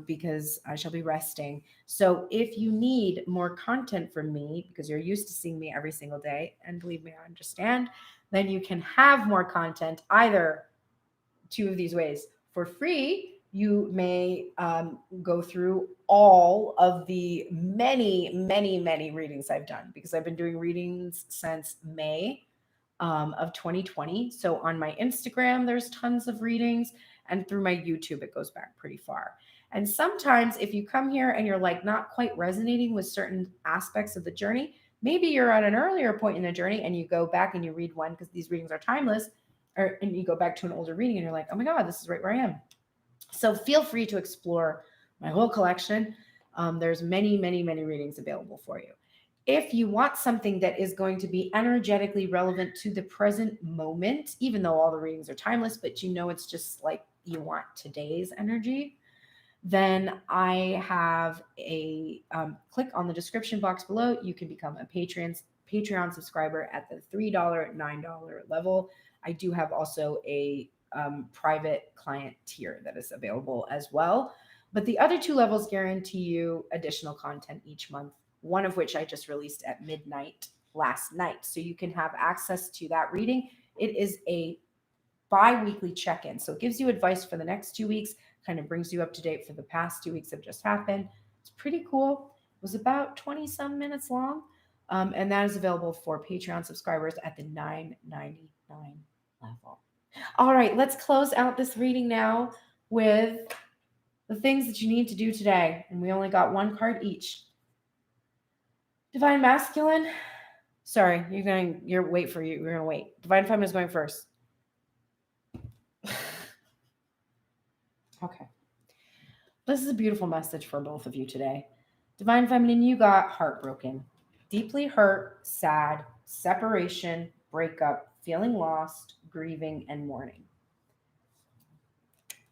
because I shall be resting. So if you need more content from me, because you're used to seeing me every single day, and believe me, I understand, then you can have more content either two of these ways. For free, you may go through all of the many readings I've done, because I've been doing readings since May of 2020. So on my Instagram, there's tons of readings, and through my YouTube, it goes back pretty far. And sometimes if you come here and you're like not quite resonating with certain aspects of the journey, maybe you're at an earlier point in the journey and you go back and you read one, because these readings are timeless, and you go back to an older reading and you're like, oh my God, this is right where I am. So feel free to explore my whole collection. There's many readings available for you. If you want something that is going to be energetically relevant to the present moment, even though all the readings are timeless, but you know it's just like you want today's energy, then I have a click on the description box below. You can become a Patreon subscriber at the $3, $9 level. I do have also a private client tier that is available as well. But the other two levels guarantee you additional content each month, one of which I just released at midnight last night. So you can have access to that reading. It is a bi-weekly check-in. So it gives you advice for the next 2 weeks, kind of brings you up to date for the past 2 weeks that just happened. It's pretty cool. It was about 20 some minutes long. And that is available for Patreon subscribers at the $9.99 level. All right, let's close out this reading now with the things that you need to do today. And we only got one card each. Divine Masculine. Sorry, you're going to wait. Divine Feminine is going first. Okay. This is a beautiful message for both of you today. Divine Feminine, you got heartbroken, deeply hurt, sad, separation, breakup, feeling lost, grieving, and mourning.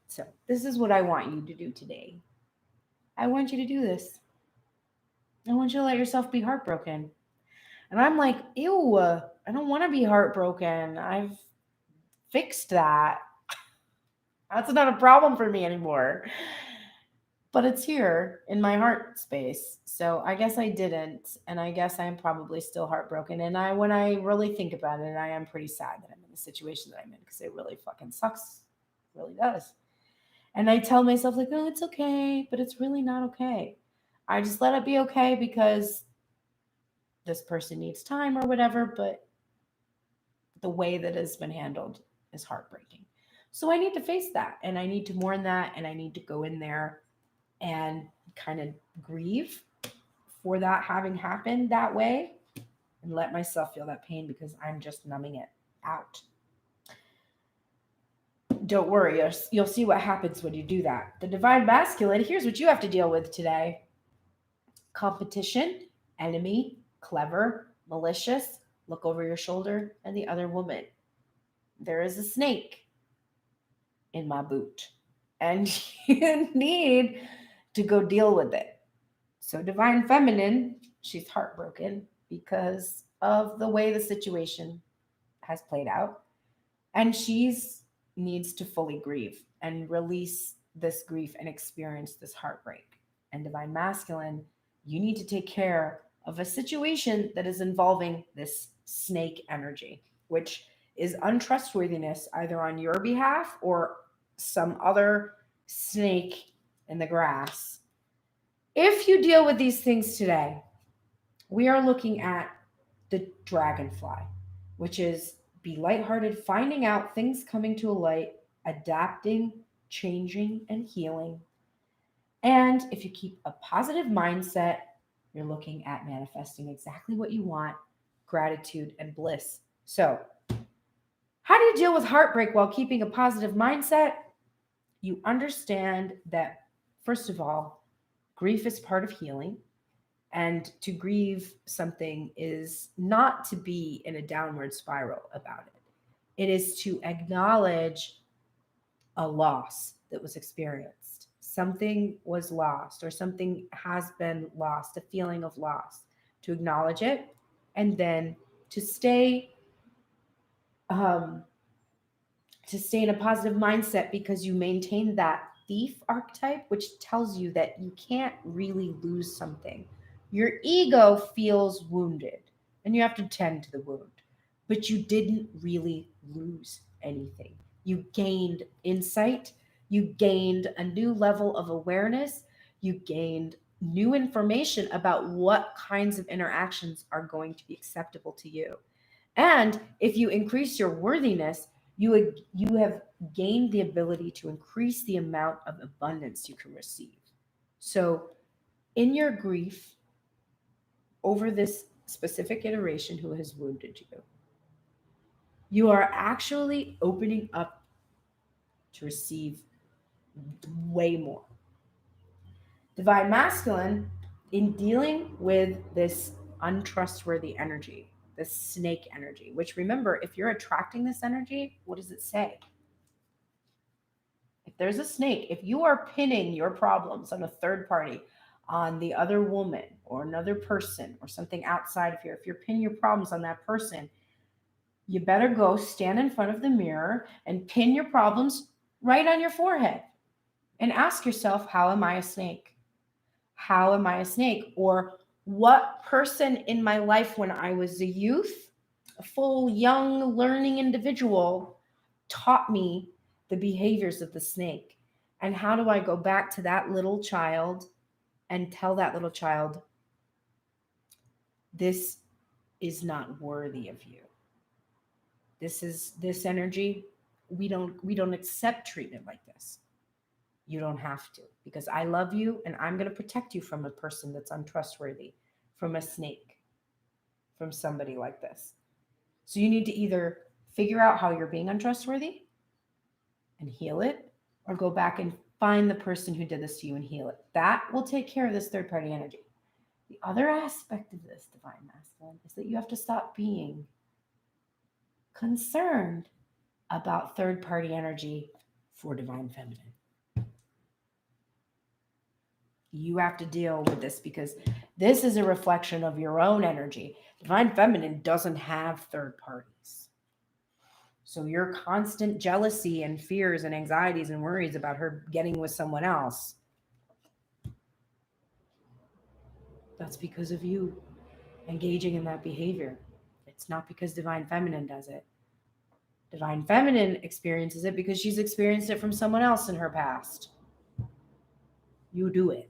So this is what I want you to do today. I want you to do this. I want you to let yourself be heartbroken. And I'm like, ew, I don't want to be heartbroken. I've fixed that. That's not a problem for me anymore. But it's here in my heart space. So I guess I didn't. And I guess I'm probably still heartbroken. And when I really think about it, I am pretty sad that I'm in the situation that I'm in, because it really fucking sucks. It really does. And I tell myself, like, oh, it's okay. But it's really not okay. I just let it be okay because this person needs time or whatever. But the way that it's been handled is heartbreaking. So I need to face that. And I need to mourn that. And I need to go in there and kind of grieve for that having happened that way, and let myself feel that pain, because I'm just numbing it out. Don't worry, you'll see what happens when you do that. The Divine Masculine, here's what you have to deal with today. Competition, enemy, clever, malicious, look over your shoulder, and the other woman. There is a snake. in my boot. And you need to go deal with it. So, Divine Feminine, she's heartbroken because of the way the situation has played out. And she's needs to fully grieve and release this grief and experience this heartbreak. And Divine Masculine, you need to take care of a situation that is involving this snake energy, which is untrustworthiness either on your behalf or some other snake in the grass. If you deal with these things today, we are looking at the dragonfly, which is be lighthearted, finding out things coming to a light, adapting, changing, and healing. And if you keep a positive mindset, you're looking at manifesting exactly what you want, gratitude and bliss. So, how do you deal with heartbreak while keeping a positive mindset? You understand that, first of all, grief is part of healing. And to grieve something is not to be in a downward spiral about it. It is to acknowledge a loss that was experienced. Something was lost or something has been lost, a feeling of loss. To acknowledge it and then to stay um, in a positive mindset because you maintain that thief archetype, which tells you that you can't really lose something. Your ego feels wounded and you have to tend to the wound, but you didn't really lose anything. You gained insight, you gained a new level of awareness, you gained new information about what kinds of interactions are going to be acceptable to you. And if you increase your worthiness, you have gained the ability to increase the amount of abundance you can receive. So, in your grief over this specific iteration who has wounded you, you are actually opening up to receive way more. Divine Masculine, in dealing with this untrustworthy energy, this snake energy, which remember, if you're attracting this energy, what does it say? If there's a snake, if you are pinning your problems on a third party, on the other woman or another person or something outside of here, if you're pinning your problems on that person, you better go stand in front of the mirror and pin your problems right on your forehead and ask yourself, how am I a snake? How am I a snake? Or what person in my life when I was a youth, a full young learning individual, taught me the behaviors of the snake? And how do I go back to that little child and tell that little child, this is not worthy of you. This energy, we don't accept treatment like this. You don't have to, because I love you and I'm going to protect you from a person that's untrustworthy, from a snake, from somebody like this. So you need to either figure out how you're being untrustworthy and heal it, or go back and find the person who did this to you and heal it. That will take care of this third party energy. The other aspect of this, Divine Masculine, is that you have to stop being concerned about third party energy for Divine Feminine. You have to deal with this because this is a reflection of your own energy. Divine Feminine doesn't have third parties. So your constant jealousy and fears and anxieties and worries about her getting with someone else, that's because of you engaging in that behavior. It's not because Divine Feminine does it. Divine Feminine experiences it because she's experienced it from someone else in her past. You do it.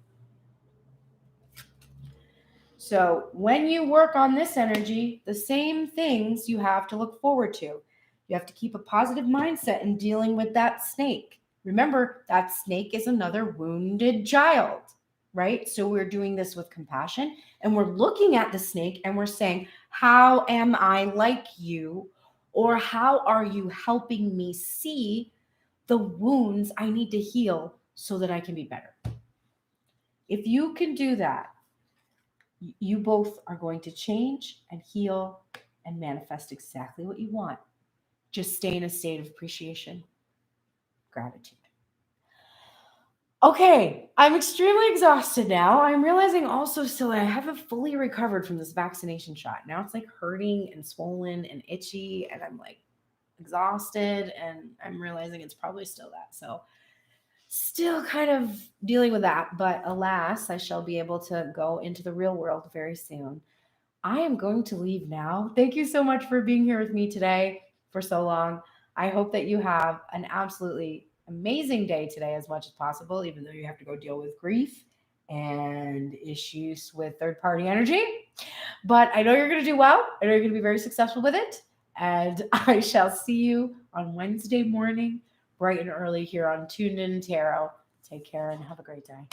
So when you work on this energy, the same things you have to look forward to. You have to keep a positive mindset in dealing with that snake. Remember, that snake is another wounded child, right? So we're doing this with compassion and we're looking at the snake and we're saying, how am I like you? Or how are you helping me see the wounds I need to heal so that I can be better? If you can do that, you both are going to change and heal and manifest exactly what you want. Just stay in a state of appreciation. gratitude. Okay, I'm extremely exhausted now. I'm realizing also still that I haven't fully recovered from this vaccination shot. Now it's like hurting and swollen and itchy, and I'm like exhausted, and I'm realizing it's probably still that. So still kind of dealing with that, but alas, I shall be able to go into the real world very soon. I am going to leave now. Thank you so much for being here with me today for so long. I hope that you have an absolutely amazing day today as much as possible, even though you have to go deal with grief and issues with third party energy. But I know you're going to do well. I know you're going to be very successful with it. And I shall see you on Wednesday morning, bright and early here on Tuned In Tarot. Take care and have a great day.